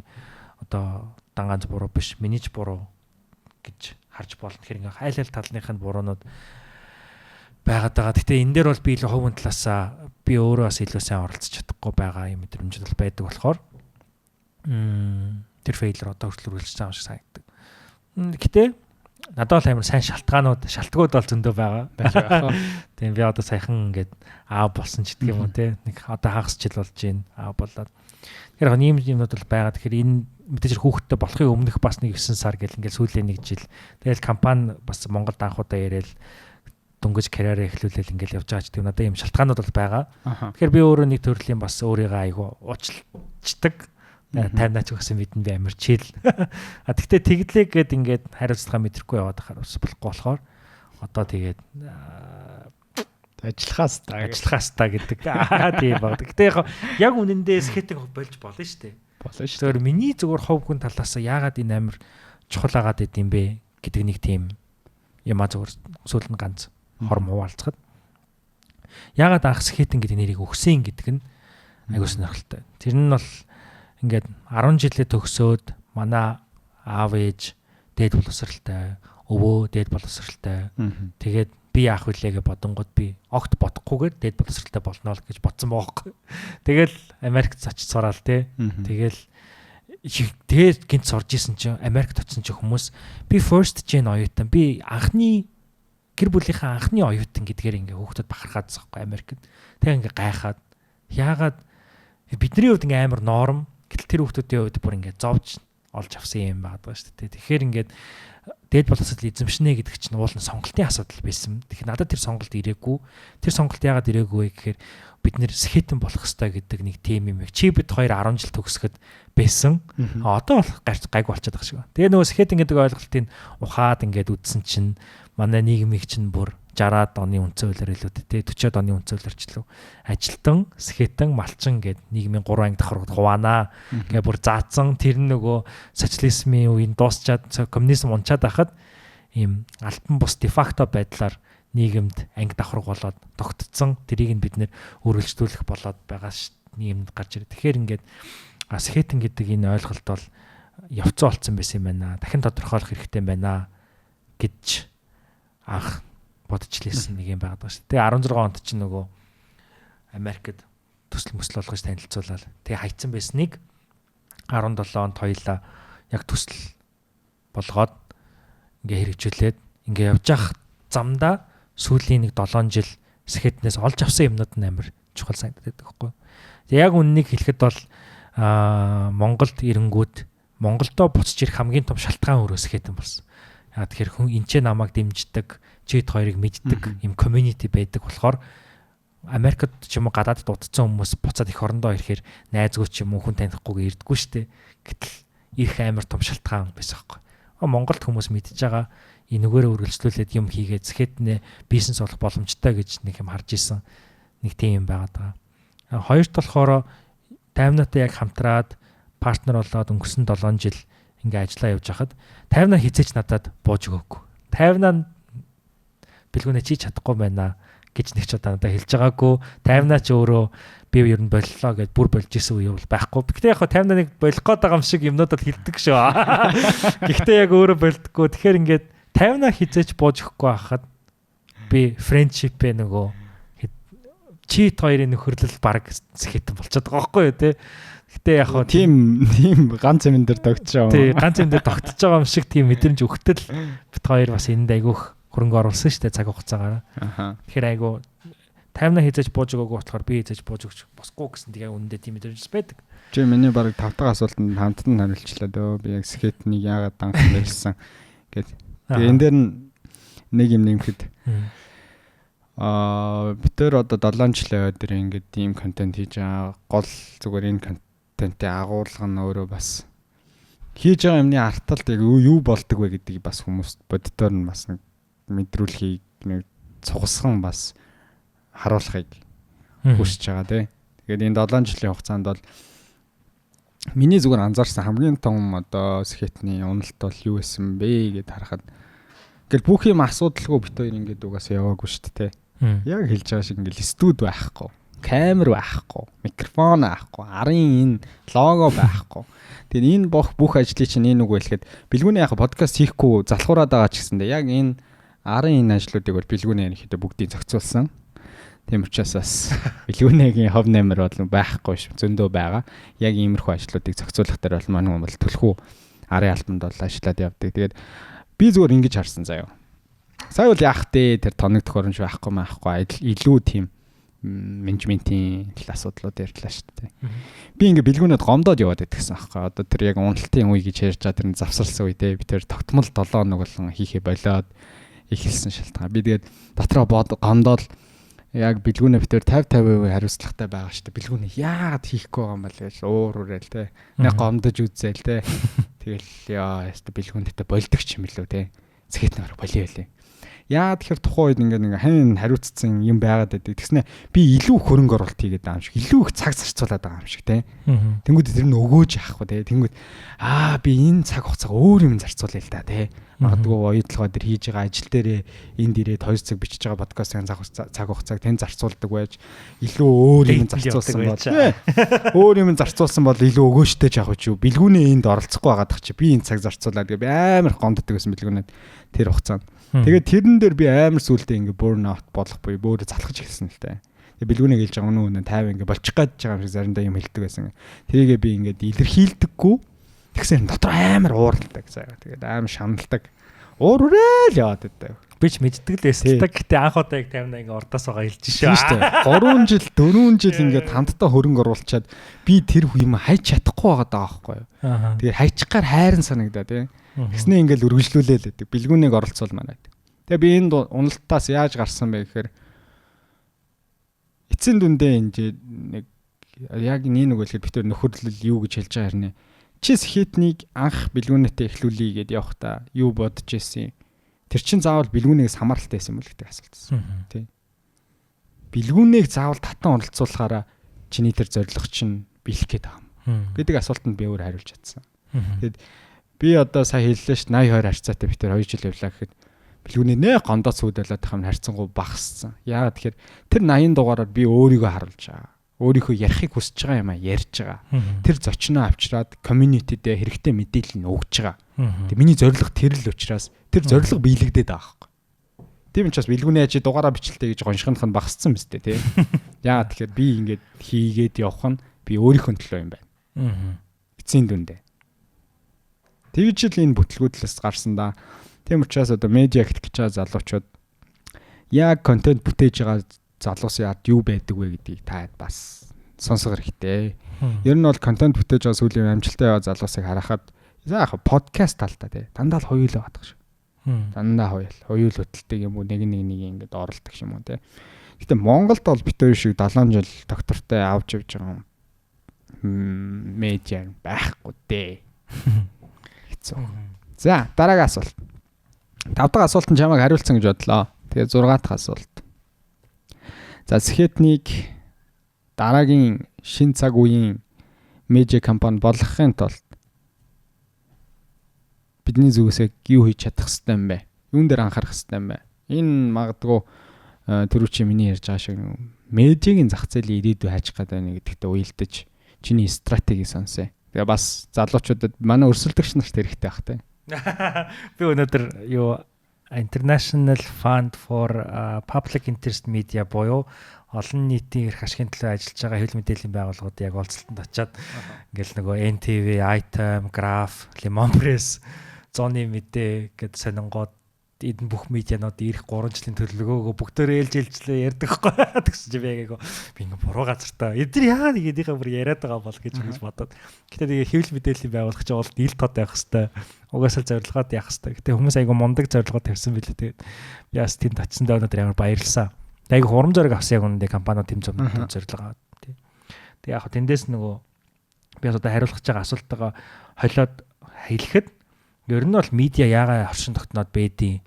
одоо дангаанч буруу биш минийч буруу гэж харж болно. Тэгэхээр ингээ хайл талных нь буруунууд байгаад байгаа. Гэтэ энэ дээр бол би илүү хувийн талаасаа би өөрөө бас илүү сайн оролцож чадахгүй байгаа юм мэдрэмж бол байдаг болохоор тэр фейлер одоо хүртэл үргэлжлэж байгаа юм шиг санагддаг. Гэтэ надад бол амар сайн шалтгууд бол зөндөө байгаа. Байж байгаа. Тийм би одоо саяхан ингээд аав болсон ч гэх юм уу те. Нэг одоо хагас жил болж байна. Аав болоод. Тэгэхээр яг ийм юмнууд бол байгаа. Тэгэхээр энэ мэдээж хүүхдтэй болохын өмнөх бас нэг 9 сар гэл ингээд сүүлийн 1 жил. Тэгэл компани бас Монголд анхудаа яриад дөнгөж карьераа эхлүүлэл ингээд явж байгаа ч тийм надад ийм шалтгаанууд бол байгаа. Тэгэхээр би өөрөө нэг төрлийн бас өөрийгөө айгу уучлцдаг. Таймнаач гэсэн мэдэн би амар чийл. Тэгтээ тэгдлээ гэд ингээд хариуцлага мэдрэхгүй яваад байхаар бас болохгүй болохоор одоо тэгээд ажиллахаас та гэдэг. Тийм баг. Гэтэ яг үнэндээ скетинг болж болно шүү дээ. Болно шүү. Зөвхөн миний зүгээр хов хүн талаас яагаад энэ амар чухал агаад идэм бэ гэдэг нэг тийм юмаа зүгээр сүүл нь ганц хорм хуваалцахад. Яагаад анх скетинг гэдэг нэрийг өгсөн гэдэг нь айгуу сонирхолтой. Тэр нь бол ингээд 10 жилээ төгсөөд манай аав ээж дээд боловсралтай, өвөө дээд боловсралтай. Тэгээд би яах вүлээ гэж бодонгод би огт бодохгүйгээр дээд боловсралтай болно л гэж бодсон баахгүй. Тэгэл Америкт очиж сураал те. Тэгээд гинт сурж исэн чинь Америкт очсон чинь хүмүүс би first gen оюутан, би анхны гэр бүлийнхээ анхны оюутан гэдгээр ингээ хүүхдүүд бахархаад захгүй Америкт. Тэг ингээ гайхаад яагаад бидний хувьд ингээ амар норм. Гэтэл тэр хүүхдүүдийн хувьд бүр ингээд зовж олж авсан юм байдаг шүү дээ. Тэгэхээр ингээд дээд боловсрол эзэмшнэ гэдэг чинь уул нь сонголтын асуудал байсан. Тэгэхээр надад тэр сонголт ирээгүй. Тэр сонголт яагаад ирээгүй вэ гэхээр бид нэр скетэн болох хэрэгтэй гэдэг нэг тим юм. Чи бид 2 10 жил төгсгöd байсан. Одоо бол гайг болчиход байгаа шиг. Тэгээ нөгөө скетэн гэдэг ойлголтыг ухаад ингээд үдсэн чинь манай нийгмийг чинь бүр 60-аад оны үндсэн хуулиар илүү тэ 40-аад оны үндсэн хуулиарчлуу ажилтан, скетэн, малчин гэд нийгмийн 3 анги давхар хуваанаа гэ бүр заацсан тэр нөгөө социализмын үеийн дуусчаад коммунизм унчаад байхад ийм альбан бус дефакто байдлаар нийгэмд анги давхар болоод тогтцсон тэрийг нь бид нэр өргөлжтүүлэх болоод байгаа нийгэмд гарч ирээ. Тэгэхээр ингээд скетэн гэдэг энэ ойлголт бол явцсан болсон байсан юм байна. Дахин тодорхойлох хэрэгтэй юм байна гэж анх бодчихлээсэн нэг юм байгаад байгаа шүү. Тэгээ 16 онд чинь нөгөө Америкт төсөл мөсөл болгож танилцуулаад тэгээ хайцсан байсныг 17 онд хоёлаа яг төсөл болгоод ингээ хэрэгжүүлээд ингээ явж явах замдаа сүүлийн нэг 7 жил скетнээс олж авсан юмнууд нь амар чухал санагдаад байдаг байхгүй. Тэгээ яг үннийг хэлэхэд бол Монголд ирэнгүүд Монголдоо буцаж ирэх хамгийн том шалтгаан өөрөө скетэн болсон. Яа тэгэхээр хүн энэ ч намайг дэмждэг чид хоёрыг мэддэг юм community байдаг болохоор Америкт ч юм уу гадаадд дутцсан хүмүүс буцаад эх орондоо ирэхээр найзгүй ч юм уу хүн танихгүйгээр ирдэггүй штэ. Гэтэл ирэх амар том шалтгаан байсан байхгүй. Монголд хүмүүс мэдж байгаа энэгээр үргэлжлүүлээд юм хийгээд скетнээ бизнес болох боломжтой гэж нэг юм харж исэн нэг тийм юм байгаад байгаа. Хоёрт болохоор таймнаатай яг хамтраад партнер болоод өнгөрсөн 7 жил ингээ ажиллаа явж хахад 50-аа хизээч надад бууж өгөөгүй. 50-аа бэлгүүнээ чи чадахгүй байна гэж нэг ч удаа надад хэлж байгаагүй. 50-аа ч өөрөө би ер нь боллоо гэж бүр болж исэн үе бол байхгүй. Гэхдээ яг 50-аа нэг болох гээд байгаа юм шиг юмнуудад хэлдэг шүү. Гэхдээ яг өөрөө болдгоо. Тэгэхээр ингээд 50-аа хизээч бууж өгөхгүй байхад би friendship-ээ нөгөө чит хоёрын нөхөрлөл баг скетэн болчиход байгаа байхгүй юу те. Гэтэ яг хоо тийм ганц юм дээр тогтчихоо. Тий, ганц юм дээр тогтчихж байгаа юм шиг тийм мэдрэмж өгтөл бит хоёр бас энд айгүйх хөрөнгө оруулсан шүү дээ цаг хугацаагаар. Тэгэхээр айгүй 50-аа хизээж бууж өгөөгүй болохоор би хизээж бууж өгч босгүй гэсэн тэгээ үнэндээ тийм мэдрэмж байдаг. Чи миний баг 5 дахь асуултанд хамтд нь хариулчлаа дөө. Би яг скетнийг яагаад данхан байсан гэд. Тэгээ энэ дээр нэг юм нэмэхэд битэр одоо 7 жилийн өдөр ингээд ийм контент хийж байгаа гол зүгээр энэ контентын агуулга нь өөрөө бас хийж байгаа юмны арталт яг юу болдог вэ гэдгийг бас хүмүүст боддоор нь бас мэдрүүлэхийг нэг цугсхан бас харуулахыг хүсэж байгаа тий. Тэгээд энэ 7 жилийн хугацаанд бол миний зүгээр анзаарсан хамгийн том одоо скетний уналт бол юу байсан бэ гэд харахад ингээл бүх юм асуудалгүй бит хоёр ингээд угаасаа яваагүй шүү дээ. Яг хэлж байгаа шиг ингээл студ байхгүй, камер байхгүй, микрофон байхгүй, арын энэ лого байхгүй. Тэгээд энэ бүх ажлыг чинь энэ үг хэлэхэд бэлгүүний яг подкаст хийхгүй залхуураад байгаа ч гэсэндээ яг энэ арын энэ ажлуудыг бол бэлгүүний ерөнхийдөө бүгдийг зохицуулсан. Тийм учраас бас бэлгүүнийгийн хов нэмэр бол байхгүй ш зөндөө байгаа. Яг иймэрхүү ажлуудыг зохицуулах дээр бол манай хүмүүс төлхөө арын албанд бол ажиллаад явдаг. Тэгээд Би зүгээр ингэж харсан заяа. Сая бол яах вэ? Тэр тоног төхөөрөмж байхгүй илүү тийм менежментийн асуудлууд ярьлаа шүү дээ. Би ингээ бэлгүүнэд гомдоод яваад идэгсэн аахгүй. Одоо тэр яг уналтын үе гэж ярьж байгаа тэр завсарлсан үедээ би тэр тогтмол 7 хоног болон хийхээ болоод эхэлсэн шалтгаан. Би тэгээд дотроо гомдоод яг бэлгүүнээ битэр 50-50% хариуцлагатай байгаа шүү дээ. Бэлгүүнээ яагаад хийхгүй байгаа юм бэ гэж уурал те. Нэг гомдож үзээл те. Тэгэл яа бэлгүүнтэй болдог ч юм лөө те. Зэхэд нөр болио лээ. Яа тэгэхээр тухайн үед ингээ хань хариуцсан юм байгаад байдаг. Тэгснэ би илүү хөрөнгө оруулалт хийгээд байгаа юм шиг, илүү их цаг зарцуулаад байгаа юм шиг те. Тэнгүүд тэр нь өгөөж яахгүй те. Тэнгүүд би энэ цаг хугацааг өөр юм зарцуулъя л да те. Магадгүй оюутлогоо дээр хийж байгаа ажил дээрээ энд ирээд 2 цаг бичиж байгаа подкастын цаг хугацааг тань зарцуулдаг байж илүү өөр юм зарцуулсан бол өөр юм зарцуулсан бол илүү өгөөжтэй ч яг ч юу бэлгүүнээ энд оролцохгүй байгаад чи би энэ цаг зарцуулаад би амар гомддог байсан бэлгүүнээ тэр хугацаанд. Тэгээд тэрэн дээр би амар сүулдэ ингээ burn out болох буюу өөрөө залхаж эхэлсэн л таа. Тэгээд бэлгүүнээ гэлж байгаа өнөө 50 ингээ болчих гээд байгаа юм шиг заримдаа юм хэлдэг байсан. Тэрийгээ би ингээ илэрхийлдэггүй. Тэгсэн дотор амар ууралдаг заяа. Тэгээд амар шаналдаг. Уурал яваад байдаг. Би ч мэддэг л байсан. Гэтэ анх удаа яг 50 ингээ урдаас байгаа хэлж шүү. Тийм шүү. 3 жил 4 жил ингээ хамтдаа хөрөнгө оруулчаад би тэр юм хайч чадахгүй байгаа даа байхгүй юу. Тэгээд хайчихгаар хайран санагдаа тий. Тэгснээ ингээл үргэлжлүүлээл байдаг. Бэлгүүнийг оролцуул манай. Тэгээ би энэ уналтаас яаж гарсан бэ гэхээр эцсийн дүндээ энэ нэг яг нэг үгээр битэр нөхөрлөл юу гэж хэлж байгаа хэрнээ. Чи сэхэтнийг анх бэлгүүнэтэй эхлүүлье гэдээ явахдаа юу бодож ирсэн? Тэр чин заавал бэлгүүнээс хамааралтай байсан юм л гэдэг асуултсан. Тий. Бэлгүүнийг заавал татан оролцуулахаараа чиний тэр зорилго чинь бэлэх гээд байгаа юм. Гэдэг асуултанд би өөр хариулж чадсан. Тэгэд би одоо сая хэллээ ш 80-20 харьцаатай битэр 2 жил явлаа гэхэд бэлгүүний нэ гондоо сүйдэлээд тахам харьцангуй багассан. Яагаад тэгэхээр тэр 80 дугаараар би өөрийгөө харуулж байгаа. Өөрийнхөө ярихыг хүсэж байгаа юм а ярьж байгаа. Тэр зочноо авчираад community-дээ хэрэгтэй мэдээлэл нь өгч байгаа. Тэг миний зорилго тэр л учраас тэр зорилго биелэгдээд байгаа байхгүй. Тийм учраас бэлгүүний ажи дугаараа бичлээ гэж гоншихнах нь багассан мэт тий. Яагаад тэгэхээр би ингээд хийгээд явах нь би өөрийнхөө төлөө юм байна. Эцсийн дүндээ. Тэгж л энэ бүтлгүүдлээс гарсан да. Тийм учраас одоо медиа гэх гэж байгаа залуучууд яг контент бүтээж байгаа залуусын ард юу байдаг вэ гэдгийг та бас сонсох хэрэгтэй. Ер нь бол контент бүтээж байгаа сүүлийн амжилттай яваа залуусыг харахад яах вэ? Подкаст талтай тий. Дандаа л хоёулаа гадаг шүү. Дандаа хоёул хөтэлдэг юм уу нэг ингээд оролдог юм уу тий. Гэтэ Монголд бол битүүр шиг 7 жил доктортой авч явж байгаа медиа байхгүй дээ. Хэцүү. За дараагийн асуулт. 5 дахь асуулт нь чамайг хариулсан гэж бодлоо. Тэгээ 6 дахь асуулт. За сэхэтнийг дараагийн шин цаг үеийн медиа компани болгохын тулд бидний зүгээс юу хийж чадах хэрэгтэй юм бэ? Юун дээр анхаарах хэрэгтэй юм бэ? Энэ магадгүй түрүү миний ярьж байгаа шиг медиагийн зах зээлийн ирээдүй хайчих гэдэг байна гэдэгтээ уялдаж чиний стратеги сонсъё. Тэгээ бас залуучуудад манай өрсөлдөгч нарт хэрэгтэй байх таа. Би өнөөдөр International Fund for Public Interest Media буюу олон нийтийн эрх ашигын төлөө ажиллаж байгаа хэвлэл мэдээллийн байгууллагууд яг уулзалтанд очиад ингээл нөгөө NTV, iTime, Graph, Lemon Press, Zone мэдээ гэд сонингууд эдэн бүх медианууд ирэх 3 жилийн төлөвлөгөөгөө бүгдөө ээлжилжлээ ярьдаг хгүй. Тэгсэн чи би яг би ингээ буруу газартаа эдгээр яагаад нэгдийнхээ бүр яриад байгаа бол гэж бодоод. Гэтэ тэгээ хэвлэл мэдээллийн байгууллагч бол ил тод байх хэвээр. Угаасаа зорилгоод явах хэвээр. Гэтэ хүмүүс айгу мундаг зорилгоод тавьсан билээ. Тэгээд би бас тэнд очсондоо өнөөдөр амар баярлалаа. Айгу хурам зориг авсан яг үнэндээ компаниуд тэм зорилго аваад тий. Тэг яг тэндээс нөгөө би одоо хариулах гэж байгаа асуултаа холиод хэлэхэд ер нь бол медиа яагаад оршин тогтноод байдیں۔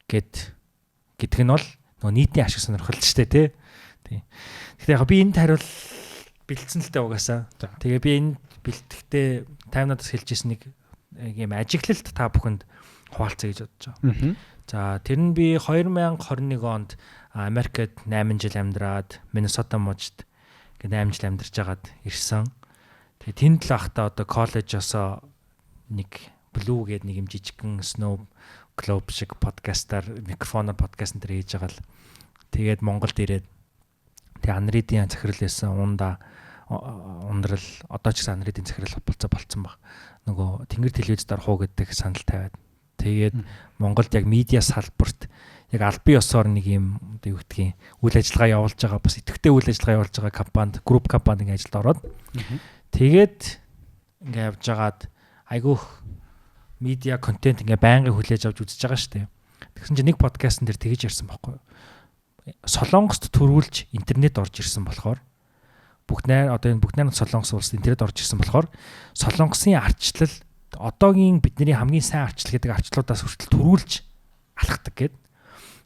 Гэдг нь бол нөгөө нийтийн ашиг сонирхолтой шүү дээ тий. Тэгэхээр яг би энд хариул бэлдсэн л дээ угаасаа. Тэгээ би энэ бэлтгэхдээ таймнуудаас хэлж ирсэн нэг юм ажиглалт та бүхэнд хуваалцъя гэж бодож байгаа. За тэр нь би 2021 онд Америкт 8 жил амьдраад Миннесота мужид 8 жил амьдарч агаад ирсэн. Тэгээ тэнд л ахта одоо коллежосоо нэг Blue гэдэг нэг юм жижигхэн Snow Globe шиг подкастаар микрофоноор подкаст энэ хийж байгаа л тэгээд Монголд ирээд тэг Анридын захирал байсан ундрал одоо ч гэсэн Анридын захирал болцсон баг. Нөгөө Тэнгэр телевизээр хуу гэдэг санал тавиад Тэгээд Монголд яг медиа салбарт яг албан ёсоор нэг юм одоо юу гэдгийг үйл ажиллагаа явуулж байгаа бас идэвхтэй үйл ажиллагаа явуулж байгаа компанид групп компанид ингээ ажилд ороод тэгээд ингээ явж байгаад айгүйх медиа контент ингээ байнгын хүлээж авч үзэж байгаа шүү дээ. Тэгсэн чинь нэг подкастн дээр тэгэж ярьсан байхгүй юу? Солонгост төрүүлж интернет орж ирсэн болохоор бүх найрууд Солонгос улсад интернет орж ирсэн болохоор Солонгосын арчлал одоогийн бидний хамгийн сайн арчлал гэдэг арчлуудаас хүртэл төрүүлж алхдаг гэд.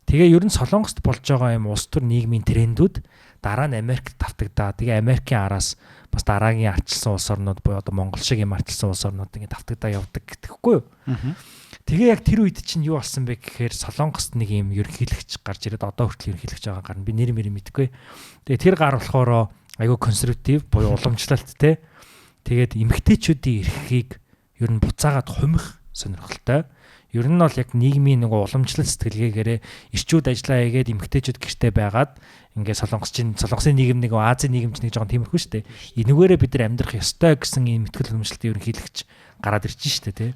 Тэгээ ер нь Солонгост болж байгаа юм улс төр нийгмийн трендүүд дараа нь Америкт давтагдаа. Тэгээ Америкийн араас бас дараагийн арчилсан улс орнууд буюу одоо Монгол шиг юм арчилсан улс орнууд ингэ давтагдаа явдаг гэхгүй юу? Тэгээ яг тэр үед чинь юу болсон бэ гэхээр Солонгост нэг юм ерөнхийлөгч гарч ирээд одоо хүртэл ерөнхийлөгч байгаа гар нь би нэр мэдэхгүй. Тэгээ тэр гар болохоор айгүй консерватив буюу уламжлалт те. Тэгээд эмэгтэйчүүдийн эрхийг ер нь буцаагаад хумих сонирхолтой. Ер нь бол яг нийгмийн нэг уламжлалт сэтгэлгээгээрээ ирчүүд ажиллаа хийгээд эмэгтэйчүүд гэртээ байгаад ингээд Солонгосын нийгэм нэг Азийн нийгэмч нэг жоохон тиймэрхүү шүү дээ. Энэгээрээ бид нар амьдрах ёстой гэсэн ийм мэтгэл уламжлалтын ерөнхийлөгч гараад ирж шүү дээ, тэ.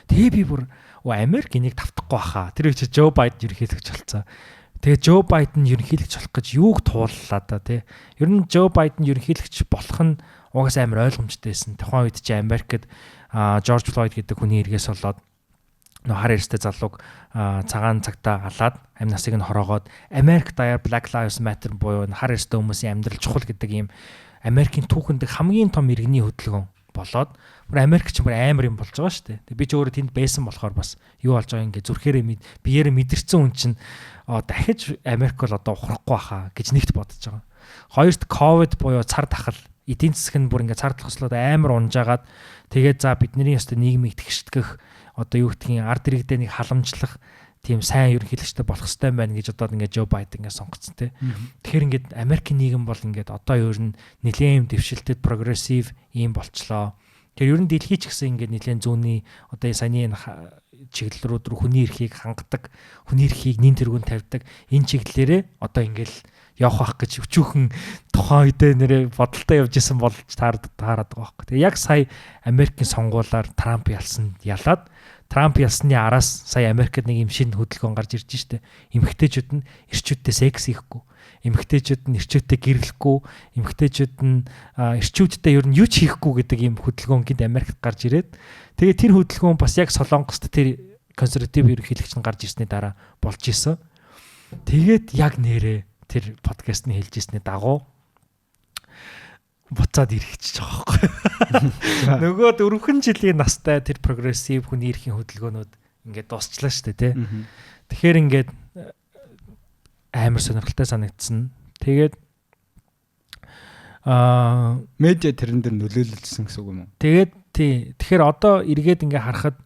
Тэгээ би бүр Америк энийг тавтахгүй баха. Тэр үчи Жо Байден ерөнхийлөгч болцсон. Тэгээ Жо Байден ерөнхийлөгч болох гэж юуг тууллаа да, тэ. Ер нь Жо Байден ерөнхийлөгч болох нь угаас амар ойлгомжтойсэн. Тухайн үед чи Америкт Жорж Флойд гэдэг хүний эргээс болоод хар эрстэй залууг цагаан цагтаа алаад амь насыг нь хороогоод Америк даяар Black Lives Matter буюу хар эрстэй хүмүүсийн амьдрал чухал гэдэг ийм Америкийн түүхэнд хамгийн том иргэний хөдөлгөөн болоод Америк ч амар юм болж байгаа шүү дээ. Би ч өөрөө тэнд байсан болохоор бас юу болж байгааг ингээ зүрхээрээ биеэрээ мэдэрсэн хүн чинь дахиж Америк бол одоо ухрахгүй хаа гэж нэгт бодож байгаа. Хоёрт ковид буюу цар тахал эдийн засаг нь бүр ингээ цар тахлууд амар унжаагаад тэгээд за бидний ёстой нийгмийг тэгштгэх одоо юу гэдгийг ард иргэдээ нэг халамжлах тийм сайн ерөнхийлөгчтэй болох хэрэгтэй байна гэж одоо ингээд Жо Байден ингээд сонгоцсон те. Тэгэхээр ингээд Америкийн нийгэм бол ингээд одоо ер нь нэлээд юм дэвшилтэд прогрессив ийм болчлоо. Тэгэхээр ер нь дэлхий ч гэсэн ингээд нэлээд зүүнний одоо саяны чиглэлрүүд рүү хүний эрхийг хангадаг, хүний эрхийг нин тэргүүнд тавьдаг энэ чиглэлээрээ одоо ингээд явах байх гэж өчүүхэн тухайн үедээ нэрээ бодолтой явж исэн болж таарад байгаа байхгүй. Тэгээ яг сая Америкийн сонгуулиар Трамп ялаад Трамп ялсны араас сая Америкт нэг юм шинэ хөдөлгөөн гарч ирж штэ. Эмэгтэйчүүд нь эрчүүдтэй секс хийхгүй. Эмэгтэйчүүд нь эрчүүдтэй гэрлэхгүй. Эмэгтэйчүүд нь эрчүүдтэй ер нь юу ч хийхгүй гэдэг юм хөдөлгөөн гинт Америкт гарч ирээд тэгээ тэр хөдөлгөөн бас яг Солонгост тэр консерватив ерөнхийлөгч нь гарч ирсний дараа болж исэн. Тэгээд яг нэрээ тэр подкаст нь хэлж ирсний дагуу буцаад ирэхчихэж байгаа байхгүй. Нөгөө 4 жилийн настай тэр прогрессив хүний эрхийн хөдөлгөөнүүд ингээд дуусчлаа шүү дээ, тэ. Тэгэхээр ингээд амар сонирхолтой санагдсан. Тэгээд медиа тэрэн дээр нөлөөлөлсөн гэсэн үг юм уу? Тэгээд тий. Тэгэхээр одоо эргээд ингээд харахад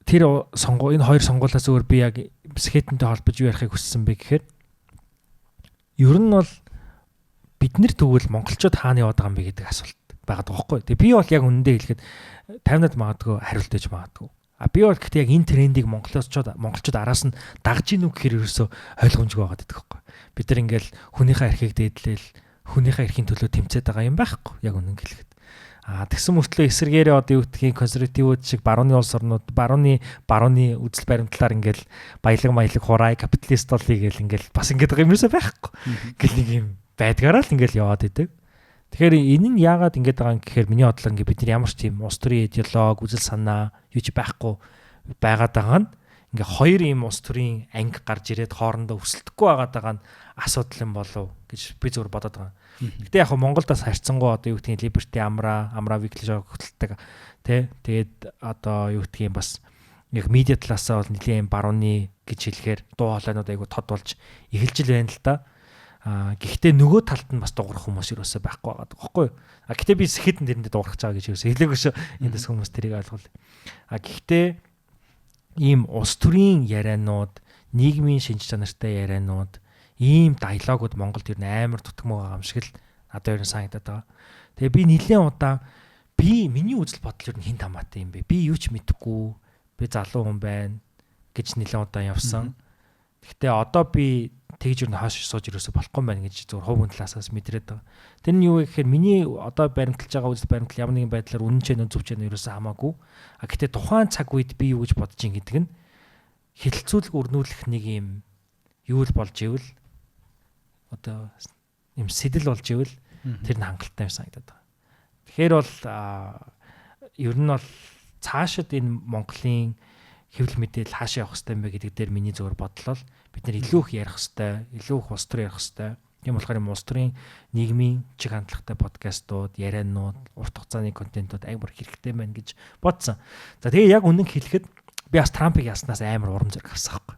тэр энэ хоёр сонгуулиас өөр би яг скетэнтэй холбож юу ярихыг хүссэн бэ гэхээр ер нь бол бид нар тэгвэл монголчууд хаана яваад байгаа юм бэ гэдэг асуулт байгаа байхгүй. Тэгээ би бол яг үнэндээ хэлэхэд 50-над магадгүй хариулт өгч магадгүй. Би бол гэхдээ яг энэ трендийг монголчууд араас нь дагж ийн үг гэхээр ерөөсөө ойлгомжгүй байгаад байдаг байхгүй. Бид нар ингээл хүнийхээ эрхийг дээдлээл хүнийхээ эрхийн төлөө тэмцээд байгаа юм байхгүй. Яг үнэн хэлэхэд. Тэгсэн мөртлөө эсэргээрээ одоо юу гэдгийг консервативууд шиг барууны улс орнууд барууны үзэл баримтлалаар ингээл баялаг хурай капиталист бол игээл ингээл бас ингээд байгаа юм ерөөсөө байхгүй. Ингээл нэг юм байдгаараа л ингээл яваад идэг. Тэгэхээр энэ нь яагаад ингэж байгаа юм гэхээр миний бодлоор ингээд бид нар ямар ч тийм улс төрийн идеолог, үзэл санаа юу ч байхгүй байгаад байгаа нь ингээ хоёр ийм улс төрийн анги гарч ирээд хоорондоо өрсөлдөхгүй байгаа нь асуудал юм болов гэж би зөвөр бодоод байгаа. Гэтэ яг Монголдас харьцангуй одоо юу гэдгийг Liberty Amra Weekly хөтэлдэг тий. Тэгээд одоо юу гэдгийг бас яг медиа талаасаа бол нэлийн барууны гэж хэлэхээр дуу хоолойнууд айгу тод болж эхэлж л байна л да. Гэхдээ нөгөө талд нь бас дуурах хүмүүс юусоо байхгүй байгаа байхгүй юу? Гэхдээ би сэхэдэн тэрэндээ дуурах чагаа гэж юусоо хэлээгүй шүү. Эндээс хүмүүс тэрийг ойлгуул. Гэхдээ ийм улс төрийн ярианууд, нийгмийн шинж чанартай ярианууд, ийм диалогууд Монголд ер нь амар дутгмаа байгаа юм шиг л надад ер нь санагдаад байгаа. Тэгээ би нэлээд удаа миний үзэл бодол ер нь хин тамаатай юм бэ? Би юу ч мэдэхгүй, би залуу хүн байна гэж нэлээд удаа явсан. Гэхдээ одоо би тэгж юу хааш сууж ирээсэ болохгүй байна гэж зөвхөн хувийн талаасаас мэдрээд байгаа. Тэр нь юу вэ гэхээр миний одоо баримтлаж байгаа үзэл баримтлал ямар нэгэн байдлаар үнэн ч зөв ч ерөөсөө хамаагүй. А гэтээ тухайн цаг үед би юу гэж бодож ин гэдэг нь хилцүүлэг өрнүүлэх нэг юм юу л болж ивэл одоо юм сэтэл болж ивэл тэр нь хангалттай юм санагдаад байгаа. Тэгэхээр бол ер нь бол цаашид энэ Монголын хэвлэл мэдээлэл хаашаа явах хэрэгтэй юм бэ гэдэг дээр миний зөвөр бодлоо бид нар илүү их ярих хэрэгтэй, илүү их улс төр ярих хэрэгтэй. Тийм болохоор улс төрийн нийгмийн чиг хандлагатай подкастууд, ярианууд, урт хугацааны контентууд амар хэрэгтэй байна гэж бодсон. За тэгээ яг үнэн хэлэхэд би бас Трампыг яснаас амар урам зориг авсан байхгүй.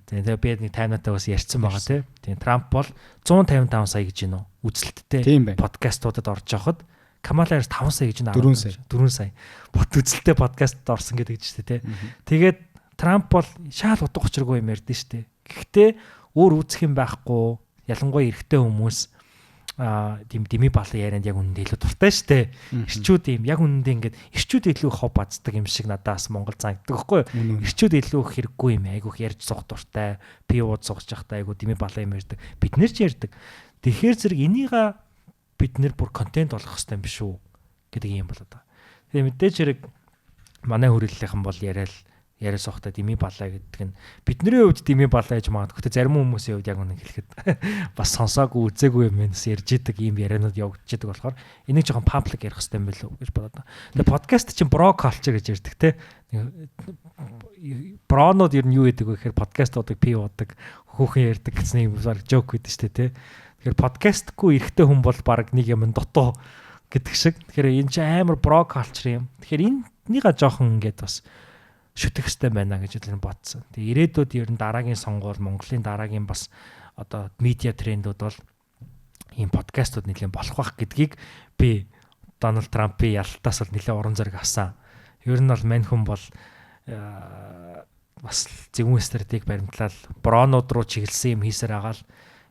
Тэгээ би нэг таймнатаа бас ярьсан байгаа тийм. Трамп бол 155 сая гэж гинөө үзэлттэй подкастуудад орж явахад Камала Харрис 5 сая гэж 4 сая бот үзэлттэй подкастд орсон гэдэг чинь тийм. Тэгээд Трамп бол шаал утга учиргүй юм ярьдэн штэ. Гэхдээ өөр үүсэх юм байхгүй. Ялангуяа эрэгтэй хүмүүс тийм дими балан ярианд яг үнэндээ илүү дуртай штэ. Ирчүүд юм яг үнэндээ ингээд ирчүүд илүү хов бацдаг юм шиг надаас Монгол санагддаг байхгүй юу? Ирчүүд илүү хэрэггүй юм айгүйх ярьж суух дуртай, пи ууд суугч явахдаа айгүй дими балан юм ярьдаг. Бид нэр ч ярьдаг. Тэгэхээр зэрэг энийга бид нэр бүр контент болгох хэрэгтэй юм биш үү гэдэг юм болоо да. Тэгээ мэдээж хэрэг манай хүрээллийнхэн бол яриа суухтаа дими балаа гэдэг нь бидний хувьд дими балаа гэж магадгүй. Гэхдээ зарим хүмүүсийн хувьд яг үнэ хэлэхэд бас сонсоогүй үзээгүй юм бас ярьж идэг ийм ярианууд явагдаж идэг болохоор энийг жоохон паблик ярих хэрэгтэй юм билүү гэж бодоод байна. Тэгээ подкаст чинь бро калчер гэж ярьдаг те. Бронууд ер нь юу гэдэг вэ гэхээр подкастуудыг пи уудаг, хүүхэн ярьдаг гэсэн юм баг жок гэдэг шүү дээ те. Тэгэхээр подкастгүй эрэгтэй хүн бол баг нэг юм дутуу гэдэг шиг. Тэгэхээр энэ чинь амар бро калчер юм. Тэгэхээр энийга жоохон ингээд бас шүтэх хэрэгтэй байна гэж л бодсон. Тэгээ ирээдүйд ер нь дараагийн сонгуул Монголын дараагийн бас одоо медиа трендүүд бол ийм подкастууд нэлээд болох байх гэдгийг би Дональд Трампын ялалтаас бол нэлээд уран зориг авсан. Ер нь бол мань хүн бол бас зэгүүн стратеги баримтлал бронууд руу чиглэсэн юм хийсээр агаал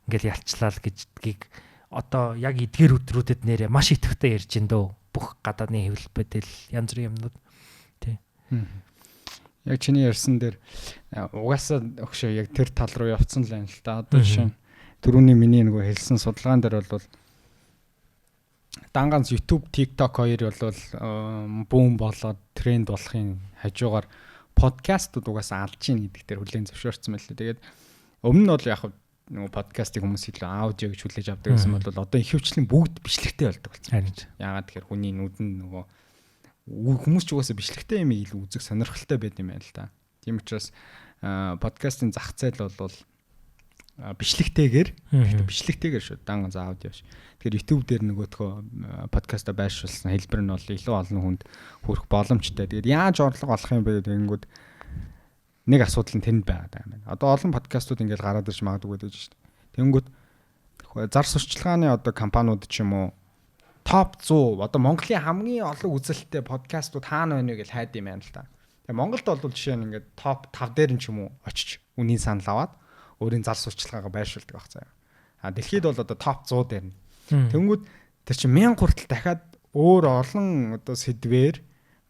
ингээл ялчлал гэдгийг одоо яг эдгээр өдрүүдэд нэрээ маш идэвхтэй ярьж ин дөө бүх гадаадны хэвлэл бэдэл янз бүрийн юмнууд тий. Яг чиний ярьсан дээр угаасаа өгшөө яг тэр тал руу явцсан л байна л да. Одоо жишээ нь түрүүний миний нөгөө хэлсэн судалгаан дээр бол данганц YouTube, TikTok хоёр бол бүүн болоод тренд болохын хажуугаар подкастууд угаасаа алж ийн гэдэг дээр хүлээн зөвшөөрсөн байлээ. Тэгээд өмнө нь бол яг нөгөө подкастыг хүмүүс илүү аудио гэж хүлээж авдаг гэсэн бол одоо ихэвчлэн бүгд бичлэгтэй болдог болсон. Яагаад тэгэхээр хүний нүд нь нөгөө хүмүүс ч угаасаа бичлэгтэй юм илүү үзэх сонирхолтой байд юм байна л да. Тийм учраас подкастын зах зээл бол бичлэгтэйгээр шүү. Данган за аудио ш. Тэгэхээр YouTube дээр нөгөөдхөө подкаста байршуулсан хэлбэр нь бол илүү олон хүнд хүрэх боломжтой. Тэгээд яаж орлого олох юм бэ гэнгүүт нэг асуудал нь тэнд байгаа юм байна. Одоо олон подкастууд ингээл гараад ирж магадгүй гэж шүү. Тэнгүүт зар сурчлагын одоо компаниуд ч юм уу топ 100 одоо Монголын хамгийн олон үзэлттэй подкастууд хаана байна вэ гэж хайд юм байна л та. Тэгээ Монголд бол жишээ нь ингээд топ 5 дээр нь ч юм уу очиж үнийн санал аваад өөрийн зар сурчлагаагаа байршуулдаг баг цаа. А дэлхийд бол одоо топ 100 дээр нь. Тэнгүүд тэр чинь 1000 хүртэл дахиад өөр олон одоо сэдвээр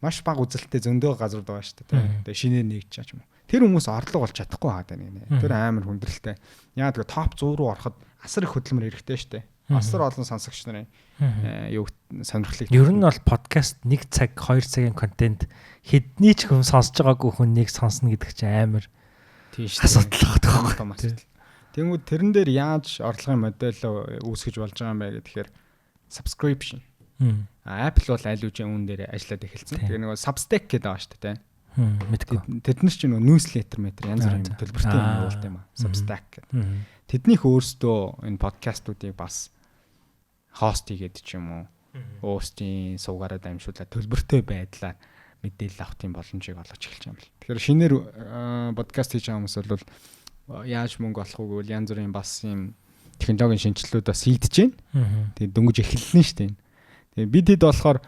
маш бага үзэлттэй зөндөө газар байгаа шүү дээ. Тэгээ шинээр нэгж чаач юм. Тэр хүмүүс орлого олж чадахгүй хаад байна нэ. Тэр амар хүндрэлтэй. Яа тэгээ топ 100 руу ороход асар их хөдөлмөр хэрэгтэй шүү дээ. Асар олон сонсогч нарын юу сонирхлыг. Ер нь бол подкаст 1 цаг 2 цагийн контент хэдний ч хүн сонсож байгаагүй хүн нэг сонсно гэдэг чинь амар тийм шүү. Асуудал байна. Тэнгүүд тэрэн дээр яаж орлогын модель үүсгэж болж байгаа юм бэ гэхээр subscription. Apple бол аль үжийн үн дээр ажиллаад эхэлсэн. Тэгээ нөгөө Substack гэдэг байгаа шүү дээ. Мэдгүй. Тэднэр чинь нөгөө newsletter метр янз бүрийн төлбөртэй юм уулт юм аа. Substack гэдэг. Тэднийх өөрсдөө энэ подкастуудыг бас хост хийгээд ч юм уу хостын суугаараа дамжуулаад төлбөртэй байдлаар мэдээлэл авах тийм боломжийг олгож эхэлж байгаа юм л. Тэгэхээр шинээр подкаст хийж байгаа хүмүүс бол яаж мөнгө олох вэ гэвэл янз бүрийн бас юм технологийн шинжилгүүд бас хийгдэж байна. Тэгээд дөнгөж эхэллээ шүү дээ. Тэгээд бид хэд болохоор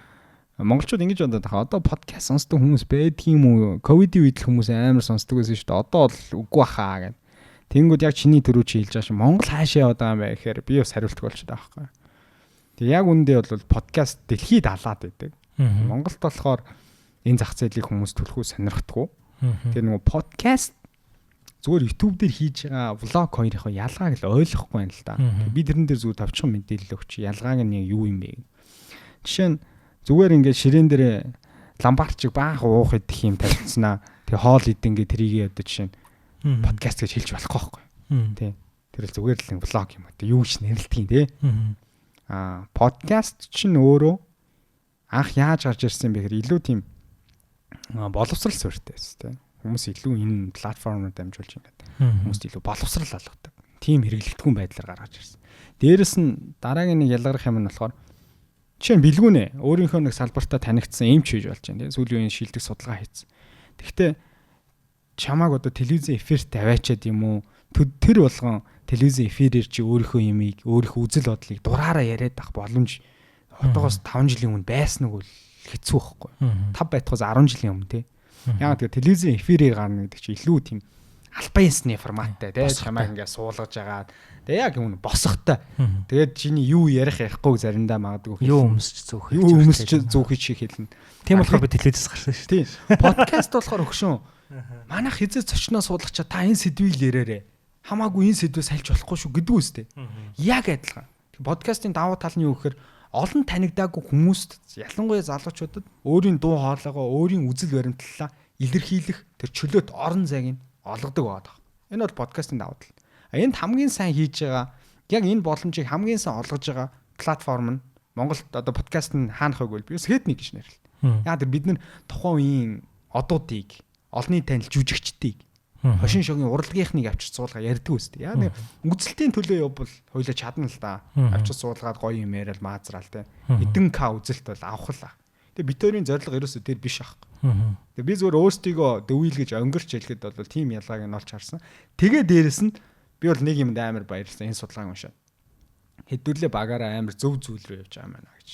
монголчууд ингэж бодоод байгаа. Одоо подкаст сонсдог хүмүүс байдгийн юм уу? Ковидын үед л хүмүүс амар сонсдог байсан шүү дээ. Одоо бол үгүй бахаа гэдэг. Тэнгүүд яг чиний төрөө чи хэлж байгаа шин Монгол хаашаа яваад байгаа юм бэ гэхээр би бас хариулт болчиход байгаа байхгүй. Тэг яг үндэ бол подкаст дэлхийд алаад байдаг. Монголд болохоор энэ зах зээлийг хүмүүс төлөхөө сонирхдаггүй. Тэгээ нөгөө подкаст зүгээр YouTube дээр хийж байгаа влог хоёрын ялгааг л ойлгохгүй байна л да. Би тэрэн дээр зүгээр товчхон мэдээлэл өгч ялгааг нь юу юм бэ? Жишээ нь зүгээр ингээд ширээн дээр ламбарчиг баах уух идэх юм тавьчихснаа. Тэгээ хоол идэнгээ трийг одоо жишээ нь подкаст гэж хэлж болохгүй байхгүй. Тий. Тэр л зүгээр л влог юм одоо юу ч нэрлэдэг тий. Подкаст чинь өөрөө анх яаж гарч ирсэн бэ гэхээр илүү тийм боловсрал суурьтай байсан тий. Хүмүүс илүү энэ платформоор дамжуулж ингээд хүмүүст илүү боловсрал олгодог. Тим хэрэглэгдэхүүн байдлаар гаргаж ирсэн. Дээрэс нь дараагийн нэг ялгарх юм нь болохоор жишээ нь бэлгүүнэ өөрийнхөө нэг салбартаа танигдсан эмч хийж болж байна. Сүүлийн үеийн шилдэг судалгаа хийсэн. Тэгэхдээ чамааг одоо телевизэн эфирт аваачаад юм уу? Тэр болгон телевизэн эфирээр чи өөрийнхөө юмыг, өөрийнхөө үзэл бодлыг дураараа яриад ах боломж одоогоос 5 жилийн өмнө байсан уу хэцүү байхгүй. 5 байтугаас 10 жилийн өмнө тий. Яг тэгээ телевизэн эфирээр гарна гэдэг чи илүү тийм албаисны форматтай тий. Чамааг ингээд суулгаж агаад тэгээ яг юм босохтой. Тэгээд чиний юу ярихгүй заримдаа магадгүй юу өмсч зүүхий чи хэлнэ. Тийм болохоор би телевизээс гарсан шүү дээ. Тийм. Подкаст болохоор өгшөн. Манайх хизээ зочноо суулгачаа та энэ сэдвийг яриарэ. Хамаагүй энэ сэдвээс сальж болохгүй шүү гэдэг үстэй. Яг адилхан. Подкастын давуу тал нь юу гэхээр олон танигдаагүй хүмүүст ялангуяа залуучуудад өөрийн дуу хоолойгоо өөрийн үзэл баримтлалаа илэрхийлэх тэр чөлөөт орон зайг нь олгодог байдаг. Энэ бол подкастын давуу тал. Энд хамгийн сайн хийж байгаа яг энэ боломжийг хамгийн сайн олгож байгаа платформ нь Монголд одоо подкаст нь хаанах вэ гэвэл Схетник гэж нэрлэв. Яг тэр бид нар тухайн үеийн одуудыг олонний танил жүжигчдийг хошин шогийн урлагийнхныг авчиж суулгаа ярьдаг үстэй. Яа нэг үзэлтийн төлөө явбал хоёлаа чадна л да. Авчиж суулгаад гоё юм яриад маазраал те. Эдэн к үзэлт бол авах л. Тэгээ битүүрийн зорилго ерөөсөө тэр биш ах. Тэгээ би зөвөр өөртөө дөвийлгэж өнгөрч хэлэхэд бол тим ялгааг нь олж харсан. Тэгээ дээрэс нь би бол нэг юмд амар баярлсан энэ судалгааг уншаад. Хэдүүлээ багаараа амар зөв зүйл рүү явж байгаа юм байна гэж.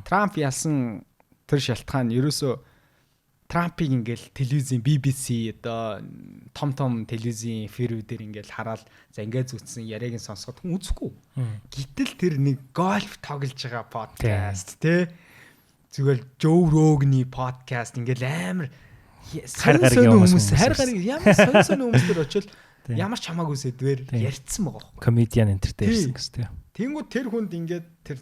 Трамп ялсан тэр шалтгаан ерөөсөө Трампыг ингээл телевизийн BBC одоо том телевизийн эфирүүдээр ингээл хараад за ингээд зүтсэн яриаг нь сонсоход хүн үзэхгүй. Гэтэл тэр нэг гольф тоглож байгаа подкаст тий. Зүгээр Joe Rogan-ы подкаст ингээл амар хар гаргийн хүмүүс ямар сонсон хүмүүсээр очил ямар ч хамаагүй сэдвэр ярьцсан байгаа байхгүй. Comedian entertainment гэсэн тий. Тэнгүү тэр хүнд ингээд тэр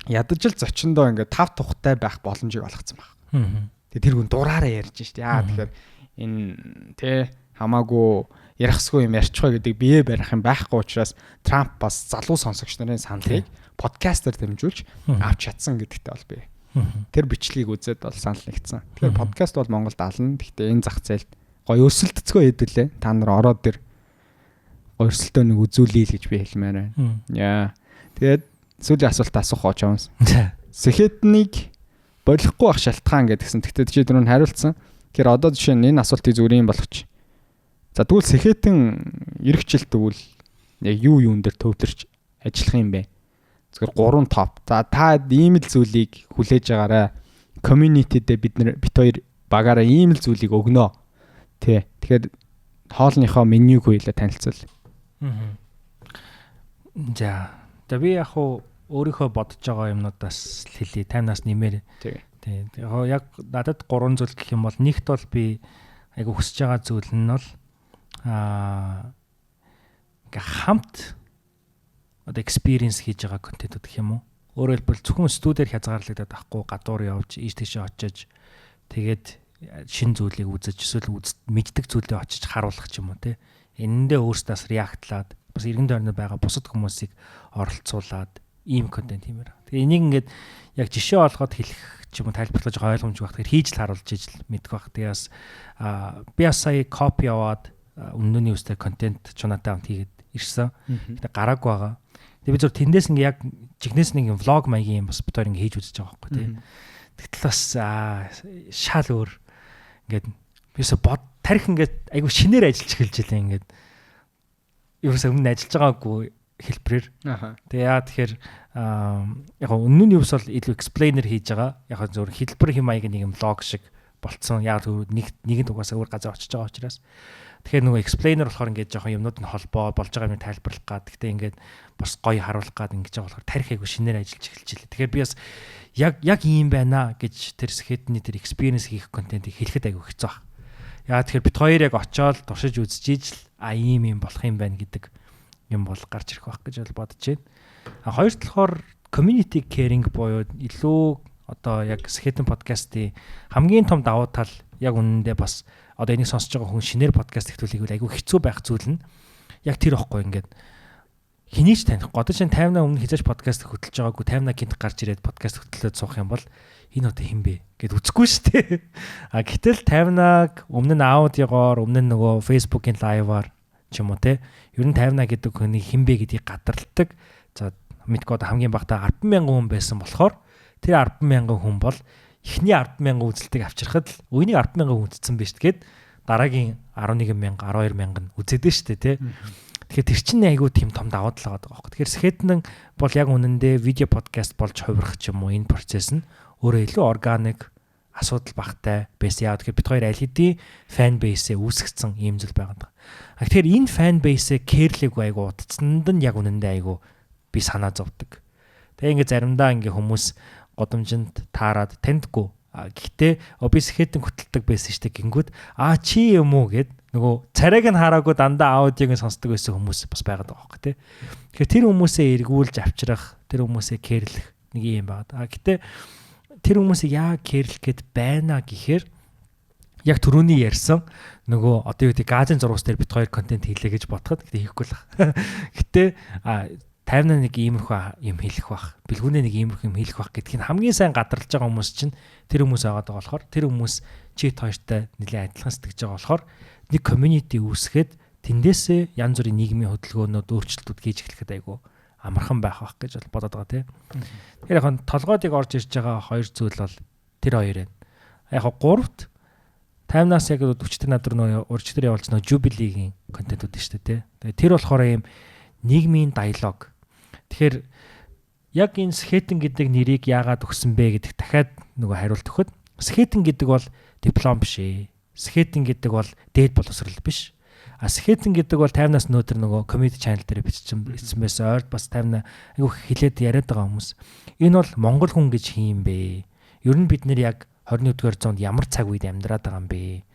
ядаж л зочиндоо ингээд тав тухтай байх боломжийг олгоцсон байна. Тэгээ тэр хүн дураараа ярьж штэ. Яа тэгэхээр энэ тэ хамаагүй ярихсгүй юм ярьчихваа гэдэг бие барих юм байхгүй учраас Трамп бас залуу сонсогч нарын саналыг подкастер дэмжүүлж авч чадсан гэдэгтэй бол би. Тэр бичлэгийг үзээд бол санал нэгдсэн. Тэгэхээр подкаст бол Монголд ална. Гэхдээ энэ зах зээлд гоё өрсөлдөцгөө хэдүүлээ. Та нар ороод тэр гоё өрсөлтөө нэг үзүүлээ л гэж би хэлмээр байна. Яа. Тэгээд сүүлийн асуулт асуух гэж байгаа юм. Схетник болохгүй ах шалтгаан гэдгсэн. Тэгтээ чи түрүүн хариулсан. Тэгэхээр одоо жишээ нь энэ асуултыг зүгээр юм болгоч. За тэгвэл Схетэн эргэжил тэгвэл яг юун дээр төвлөрч ажиллах юм бэ? Зүгээр 3 топ. За та ийм л зүйлийг хүлээж агаарай. Community-дээ бид хоёр багаараа ийм л зүйлийг өгнө. Тэ. Тэгэхээр хоолныхоо менюг хоёлаа танилцуул. За би яг өөрийнхөө бодож байгаа юмнуудаас хэлье. Таймнаас нэмээр. Тийм. Яг надад 3 зүйл гэх юм бол нэгт бол би айгу хүсэж байгаа зүйл нь бол ингээ хамт одоо experience хийж байгаа контентууд гэх юм уу. Өөрөөр хэлбэл зөвхөн студиэр хязгаарлагдаад байхгүй гадуур явж ийш тийш очиж тэгээд шин зүйлийг үзэж эсвэл мэддэг зүйлээ очиж харуулах ч юм уу те. Энэндээ өөрсдөөс реактлаад бас иргэн тойрны байгаа бусад хүмүүсийг оролцуулаад ийм контент хиймээр. Тэгээ энийг ингээд яг жишээ олгоод хэлэх ч юм уу тайлбарлаж байгаа ойлгомжтой байх. Тэгэхээр хийж л харуулж ижил мэдэх байх. Тэгээ бас би сая копи аваад өмнөний үстэй контент чунаатай хамт хийгээд ирсэн. Тэгээ гараагүй байгаа. Тэгээ би зөв тэндээс ингээ яг жигнэс нэг влог маягийн юм бас битээр ингээ хийж үзэж байгаа байхгүй тий. Тэгтэл бас шал өөр ингээд бисо бод тарих ингээд айгу шинээр ажиллаж эхэлж илээ ингээд ерөөсөө өмнө ажиллаж байгаагүй хэлбэрээр. Тэгээ яа тэгэхээр яг өмнөний ус бол илүү explainer хийж байгаа. Яг зөвхөн хэлбэр хэм маягийн нэг юм влог шиг болцсон. Яг нэгэн угаасаа өөр газар очиж байгаа учраас. Тэгэхээр нөгөө explainer болохоор ингээд жоохон юмнууд нь холбоо болж байгаа юм тайлбарлах гад. Гэхдээ ингээд бас гоё харуулах гад ингэж байгаа болохоор тарих айгу шинээр ажиллаж эхэлж илээ. Тэгэхээр би бас яг ийм байна гэж тэр Схетний тэр experience хийх контентыг хэлэхэд айгу хэцүү баг. Яагаад тэгэхээр бид хоёр яг очиод туршиж үзчихийж л ийм болох юм байна гэдэг юм бол гарч ирэх байх гэж бол бодож байна. Хоёр талаар community caring буюу илүү одоо яг Skeleton podcast-ийн хамгийн том давуу тал яг үнэндээ бас одоо энийг сонсож байгаа хүн шинээр подкаст хэвлүүлэх айгүй хэцүү байх зүйл нь яг тэр ихгүй ингээд хэнийг ч танихгүй. Одоо чинь 50-аа өмнө хизээч подкаст хөтлөж байгаагүй 50-аа гинт гарч ирээд подкаст хөтлөөд суух юм бол энэ одоо хэн бэ гэд үзэхгүй шүү дээ. А гэтэл 50-ааг өмнө нь аудиогоор өмнө нь нөгөө Facebook-ийн лайваар ч юм уу те ер нь 50-аа гэдэг хүний хэн бэ гэдгийг гадарладаг. За мэдгүй одоо хамгийн багтаа 10,000 хүн байсан болохоор тэр 10,000 хүн бол эхний 10,000 үзэлтийг авчирхад л үений 10,000 хүн үзсэн биз тэгээд дараагийн 11,000 12,000 нь үзэдэн шүү дээ те. Тэгэхээр тэр чинь айгүй тийм том давуу тал байгаа байхгүй. Тэгэхээр Skeleton бол яг үнэндээ видео подкаст болж хувирах ч юм уу энэ процесс нь өөрөө илүү органик асуудал багтай байсан. Яг тэгэхээр бид хоёр аль хэдийн фан бейсээ үүсгэсэн ийм зүйл байгаа. Тэгэхээр энэ фан бейсээ кэрлэг айгүй утцсанд нь яг үнэндээ айгүй би санаа зовдөг. Тэгээ ингээ заримдаа ингээ хүмүүс годомжинд таарад таньдгүй. Гэхдээ би Skeleton хөтэлдэг байсан шүү дээ гингүүд чи юм уу гэд нөгөө царайг нь хараагүй дандаа аудиог нь сонсдог байсан хүмүүс бас байгаад байгаа хөөх тий. Тэгэхээр тэр хүмүүсээ эргүүлж авчрах, тэр хүмүүсээ кэрлэх нэг юм байна. Гэхдээ тэр хүмүүсийг яа кэрлэх гээд байна гэхээр яг түрүүний ярьсан нөгөө одоо юу гэдэг газын зургаас дээр бит хоёр контент хийлээ гэж бодоход гэхдээ хийхгүй л байна. Гэтэ 50-аа нэг иймэрхүү юм хэлэх бах. Бэлгүүнээ нэг иймэрхүү юм хэлэх бах гэдгийг хамгийн сайн гадарлаж байгаа хүмүүс чинь тэр хүмүүс байгаа болохоор тэр хүмүүс чит хоёртай нэлээд адилхан сэтгэж байгаа болохоор нэг community үүсгээд тэндээсээ янз бүрийн нийгмийн хөдөлгөөнүүд өөрчлөлтүүд хийж эхлэхэд айгу амархан байх бах гэж бол бодоод байгаа тийм. Тэгэхээр яг толгойдыг орж ирж байгаа хоёр зүйл бол тэр хоёр байна. Яг гуравт 50-аас яг 40 над руу урж дээр явуулж нөгөө Jubilee-гийн контентууд шүү дээ тийм. Тэгээ тэр болохоор ийм нийгмийн диалог. Тэгэхээр яг энэ Skeleton гэдэг нэрийг яагаад өгсөн бэ гэдэг дахиад нөгөө хариулт өгөхөд Skeleton гэдэг бол диплом биш ээ. Skeleton гэдэг бол дээд боловсрол биш. Skeleton гэдэг бол 50-аас нөөдөр нөгөө community channel дээр бичсэн байсан. Ойрд бас 50-аа айгүй хилээд яриад байгаа хүмүүс. Энэ бол монгол хүн гэж хийм бэ? Ер нь бид нэр яг 21-р зуунд ямар цаг үед амьдраад байгаа юм бэ?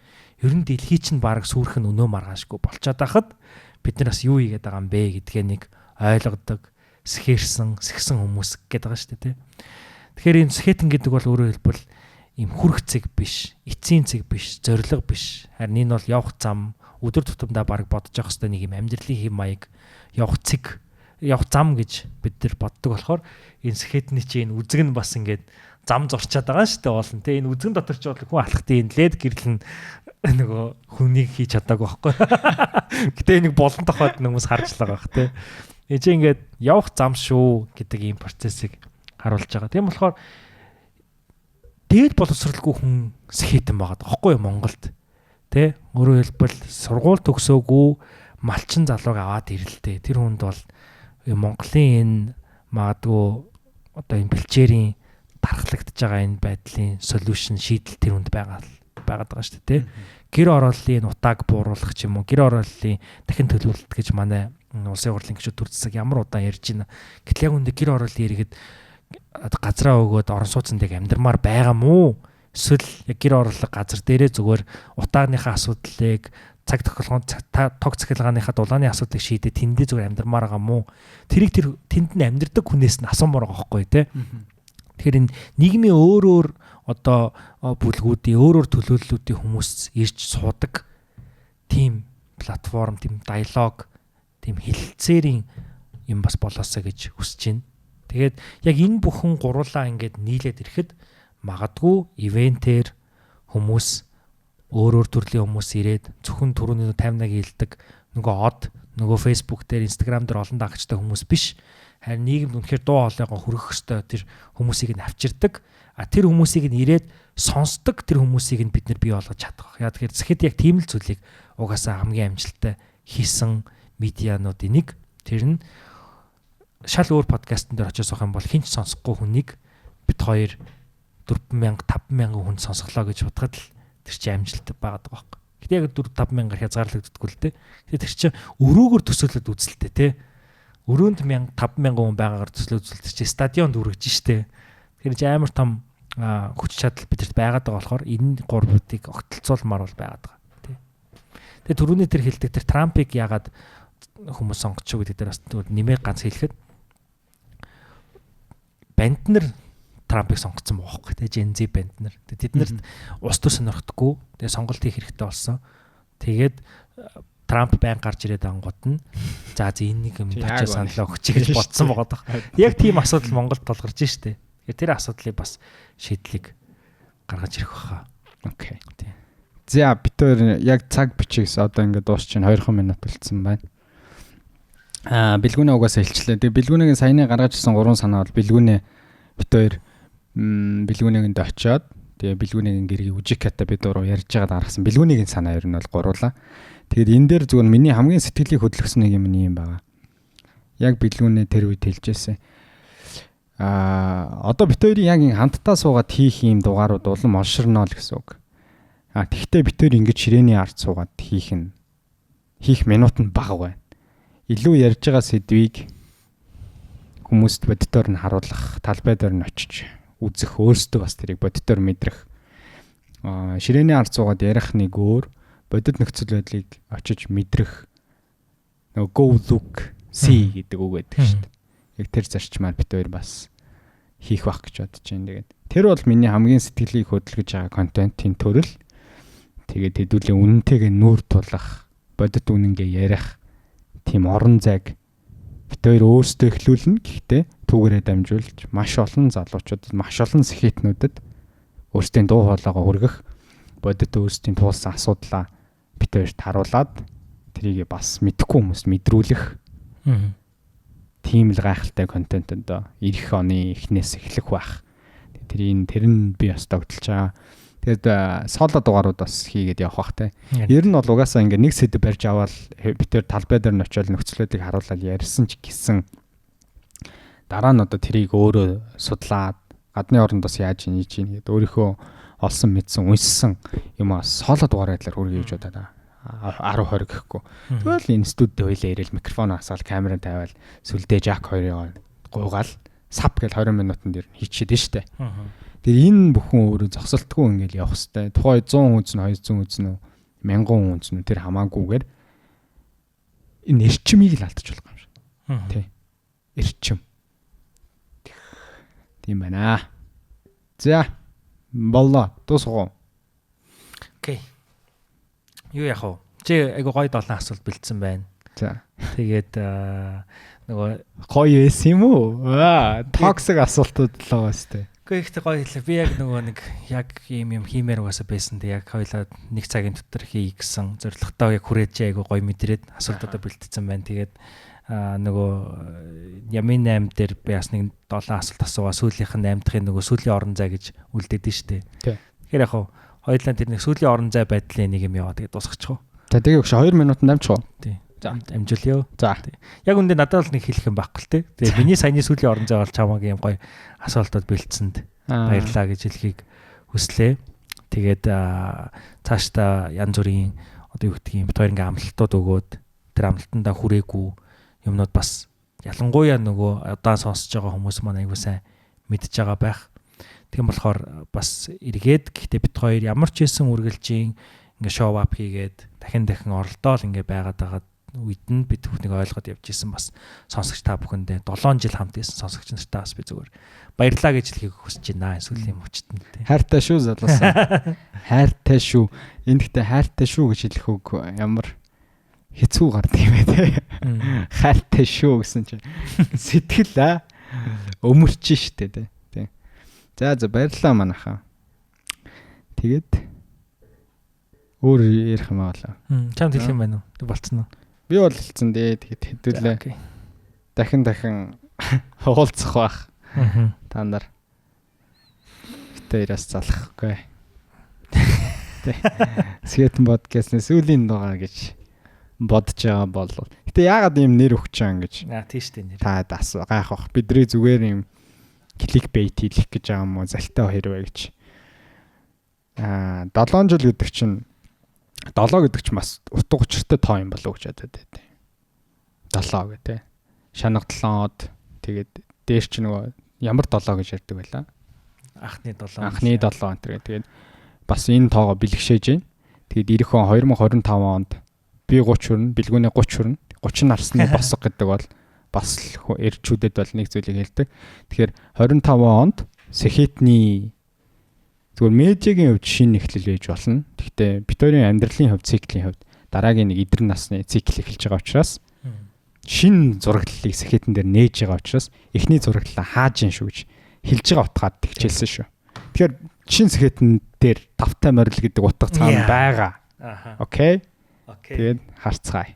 Ер нь дэлхий чинь баг сүрх нь өнөө маргаашгүй болчиход байхад бид нар бас юу хийгээд байгаа юм бэ гэдгээ нэг ойлгодог, сэхэрсэн хүмүүс гэдэг байгаа шүү дээ тий. Тэгэхээр энэ Skeleton гэдэг бол өөрөөр хэлбэл ийм хүрх цэг биш, эцсийн цэг биш, зориг биш. Харин энэ бол явах зам, өдөр тутамдаа баг бодож явах хэвээр нэг юм амьдралын хэм маяг, явах цэг, явах зам гэж бид нар боддог болохоор энэ Skeleton-ийн чинь энэ үзэг нь бас ингээд зам зурчаад байгаа шүү дээ болно тий. Энэ үзэгэн дотор ч бол хүн алхтын энэ лед гэрэл нь нөгөө хүнийг хийж чадаагүй байхгүй. Гэтэ нэг болон тохойд хүмүүс харж л байгаа бах тий. Энэ чинь ингээд явах зам шүү гэдэг ийм процессыг харуулж байгаа. Тийм болохоор дээд боловсралгүй хүн Skeleton байгаа байхгүй юу Монголд. Тэ өөрөөр хэлбэл сургууль төгсөөгүй малчин залууг аваад ирэлтэй. Тэр хүнд бол Монголын энэ магадгүй одоо энэ бэлчээрийн дархлагдж байгаа энэ байдлын solution шийдэл тэр хүнд байгаад байгаа шүү дээ. Гэр орооллын утааг бууруулах ч юм уу, гэр орооллын дахин төлөвлөлт гэж манай улсын хурлын гишүүд төр засаг ямар удаан ярьж байна. Гэтэл яг үндэ гэр орооллын иргэд газраа өгөөд орон сууцнд яг амьдрмаар байгаа мó? Эсвэл яг гэр орооллог газар дээрээ зүгээр утааныхаа асуудлыг цаг тохиолгонд тог цахилгааныхаа дулааны асуудлыг шийдээ тэндээ зүгээр амьдрмаар байгаа мó? Тэрийг тэр тэнд нь амьдрдаг хүнээс нь асуумаар байгаа байхгүй тий. Тэгэхээр энэ нийгмийн өөр одоо бүлгүүдийн өөр төлөөллүүдийн хүмүүс ирж суудаг тийм платформ, тийм диалог, тийм хэлэлцээрийн юм бас болоосаа гэж хүсэж байна. Тэгээд яг энэ бүхэн гурлаа ингээд нийлээд ирэхэд магадгүй ивентээр хүмүүс өөр төрлийн хүмүүс ирээд зөвхөн түрүүний 50-аг хилдэг нөгөө од нөгөө Facebook дээр Instagram дээр олон дагагчтай хүмүүс биш. Харин нийгэмд үнэхээр дуу хоолойгоо хүргэх ёстой тэр хүмүүсийг нь авчирдаг. Тэр хүмүүсийг нь ирээд сонсдог тэр хүмүүсийг нь бид нар бий болгож чадах. Яа тэгэхээр Skeleton яг тийм л зүйлийг угаасаа хамгийн амжилттай хийсэн медиануудын нэг. Тэр нь шал өөр подкастн дээр очиж суух юм бол хинч сонсохгүй хүнийг бид хоёр 4,000 5,000 хүн сонсголоо гэж бодоход л тэр чинь амжилт байгаад байгаа байхгүй. Гэтэ яг 4-5,000 хязгаарлагддаггүй л дээ. Тэгээ тэр чинь өрөөгөр төсөөлөд үзэлтэй те. Өрөөнд 5,000 хүн байгаагаар төсөөлөд үзэлтэй чи стадионд үргэж штэ. Тэгэхээр чи амар том хүч чадал бидэрт байгаад байгаа болохоор энэ гурвуудыг огтлцуулмаар бол байгаад байгаа. Тэ. Тэгээ түрүүний тэр хэлдэг тэр Трампыг яагаад хүмүүс сонгоч гэдэг дээр бас нэмээ ганц хэлэхэд банд нар Трампыг сонгоцсон бохоггүй те Gen Z банд нар. Тэд нарт ус төр сонирхдаггүй. Тэгээ сонголт хийх хэрэгтэй болсон. Тэгээд Трамп байн гарч ирээд ангууд нь за энийг юм тачаа саналаа өгч гэж бодсон байгаа даа. Яг тийм асуудал Монголд тулгарч штэ. Тэр асуудлыг бас шийдлийг гаргаж ирэх баха. Окей. За бид хоёр яг цаг бичигс одоо ингээд дуусчин 2 минут болцсон байна. Бэлгүүнээ угаасаа хэлчлээ. Тэгээ бэлгүүнийг саяны гаргаж ирсэн 3 санаа бол бэлгүүнээ бид хоёр бэлгүүнийг очиод тэгээ бэлгүүнийг гэргийг үжиката бид дуруу ярьж байгаад гаргасан. Бэлгүүнийг санаа ер нь бол гуруулаа. Тэгээд энэ дээр зүгээр миний хамгийн сэтгэлийг хөдөлгсөн нэг юм байгаа. Яг бэлгүүнээ тэр үед хэлжсэн. Одоо бид хоёрын яг хамтдаа суугаад хийх юм дугаарууд улам олширноо л гэсэн үг. Тэгвэл бид хоёр ингэж ширээний ард суугаад хийх минут нь бага байна. Илүү ярьж байгаа сэдвийг хүмүүст бодитоор нь харуулах, талбай дээр нь очиж үзэх, өөрсдөө бас тэрийг бодитоор мэдрэх. Ширээний ард суугаад ярих нэг өөр, бодит нөхцөл байдлыг очиж мэдрэх. Нөгөө go look see гэдэг үг байдаг шүү дээ. Яг тэр зарчмаар бид хоёр бас хийх байх гэж бодож байна. Тэгээд тэр бол миний хамгийн сэтгэлийг хөдөлгөж байгаа контентын төрөл. Тэгээд хэдүүлээ үнэнтэйгээ нүүр тулах, бодит үнэнгээ ярих тийм орон зайг бид хоёр өөрсдөө эхлүүлнэ. Гэхдээ түүгээрээ дамжуулж маш олон залуучуудад, маш олон сэхэтнүүдэд өөрсдийн дуу хоолойгоо хүргэх, бодит өөрсдийн туулсан асуудлаа бид хоёрт харуулад тэрийг бас мэдхгүй хүмүүст мэдрүүлэх. Тийм л гайхалтай контент одоо эх оны эхнээс эхлэх байх. Тэр нь би бас тогтолж байгаа. Тэгээд соло дугаарууд бас хийгээд явах бах те. Ер нь бол угаасаа ингээ нэг сэдв барьж аваад бид тэр талбай дээр нь очиод нөхцлүүдийг харуулаад ярьсан ч гэсэн дараа нь одоо тэрийг өөрөө судлаад гадны оронд бас яаж хийж ийн гэдэг өөрийнхөө олсон мэдсэн унссан юм аа соло дугаараа талаар хүргэж удаа 10 20 гэхгүй. Тэгвэл энэ студид хоёлаа ирэл микрофон асаал камер тавиал сүлдээ жак хоёрын гуйгаал сап гэл 20 минутанд дэр хийчихэд нь штэ. Тэгээ энэ бүхэн өөрөө зогсолтгүй ингээл явах хэвээр. Тухай 100 хүн 200 хүн 1000 хүн хүн тэр хамаагүйгээр энэ эрчимийг л алдаж болох юм шиг. Тий. Эрчим. Тийм байна. За боллоо. Дуусгоо. Окей. Юу яах вэ? Чи айгу гоё 7 асуулт бэлдсэн байна. За. Тэгээд нөгөө гоё эс юм уу? Токсик асуултууд л байгаа сте. Гэхдээ гоё хэлээ. Би яг нөгөө нэг яг юм хиймээр угаасаа байсан. Тэг яг хоёлаа нэг цагийн дотор хий гэсэн зорилготой яг хүрээж айгу гоё мэдрээд асуултуудаа бэлдсэн байна. Тэгээд нөгөө Ямин 8 дээр би бас нэг 7 асуулт асуугаа сүүлийнх нь 8 дахын нөгөө сүүлийн орон зай гэж үлдээдэн штэ. Тэгэхээр яг хоёлаа тэр нэг сүүлийн орон зай байдлын нэг юм яваа тэгээд дуусгачих. За тэгээ өгш 2 минутанд амжих уу? Тий. За амжуулъя. За. Яг үндэ надад л нэг хэлэх юм байхгүй л те. Тэгээ миний саяны сүүлийн орон зай бол чамаг юм гоё асуултууд бэлдсэнд баярлаа гэж хэлхийг хүслээ. Тэгээд цаашдаа янз бүрийн одоо юу гэдэг юм бит хоёр ингээм амлалтууд өгөөд тэр амлалтандаа хүрээгүй юмнууд бас ялангуяа нөгөө удаан сонсож байгаа хүмүүс маань аягүй сайн мэдж байгаа байх. Тийм болохоор бас эргээд гэхдээ бит хоёр ямар ч хэлсэн үргэлжийн ингээ шоу ап хийгээд дахин оролдоол ингээ байгаад байгаа үед нь бид бүхнийг ойлгоод явж исэн бас сонсогч та бүхэндээ 7 жил хамт исэн сонсогч нартаа бас би зүгээр баярлалаа гэж хэлхийг хүсэж байна сүүлийн мөчтөнд тий. Хайртай шүү залуусан. Хайртай шүү. Энд гэхдээ хайртай шүү гэж хэлэх үг ямар хэцүү гардаг юм бэ те. Хайртай шүү гэсэн чинь сэтгэл өмөрч штэ тий. За баярлалаа манайхаа. Тэгээд өөр ярих юм аа. Чамд хэлэх юм байна уу? Болцсон уу? Би бол хэлсэн дээ. Тэгээд хэдүүлээ. Дахин хуулцах бах. Та нар битээрээс залахгүй. Скетэн подкастны сүүлийн дугаар гэж бодож байгаа бол. Гэтэ яагаад ийм нэр өгч байгаа юм гэж. Тийш дээ нэр. Та гайхах. Бидний зүгээр юм кликбейт хийх гэж байгаа юм уу? Залтай хэрвээ гэж. 7 жил гэдэг чинь 7 гэдэг чинь бас утга учиртай тоо юм болов уу гэж бодод байдیں۔ 7 гэх тээ. Шанах 7-од тэгээд дээр чи нөгөө ямар 7 гэж ярьдаг байлаа? Анхны 7. Анхны 7 энэ тэгээд бас энэ тоогоо бэлгшээж байна. Тэгээд ирэх он 2025 онд би 30 хүрнэ, бэлгүүний 30 хүрнэ. 30 нарсны босго гэдэг бол бас эрчүүдэд бол нэг зүйлийг хэлдэг. Тэгэхээр 25 онд Сэхэтний зүгээр медиагийн хувьд шинэ эхлэл байж болно. Гэхдээ Викторийн амьдралын хувьд циклийн хувьд дараагийн нэг эдэр насны цикл эхэлж байгаа учраас шинэ зураглалыг Сэхэтэн дээр нээж байгаа учраас эхний зураглалаа хааж ин шүү гэж хэлж байгаа утгаад тэгчилсэн шүү. Тэгэхээр шинэ Сэхэтэн дээр давтай морил гэдэг утга цаана байгаа. Окей. Тэгээд харцгаая.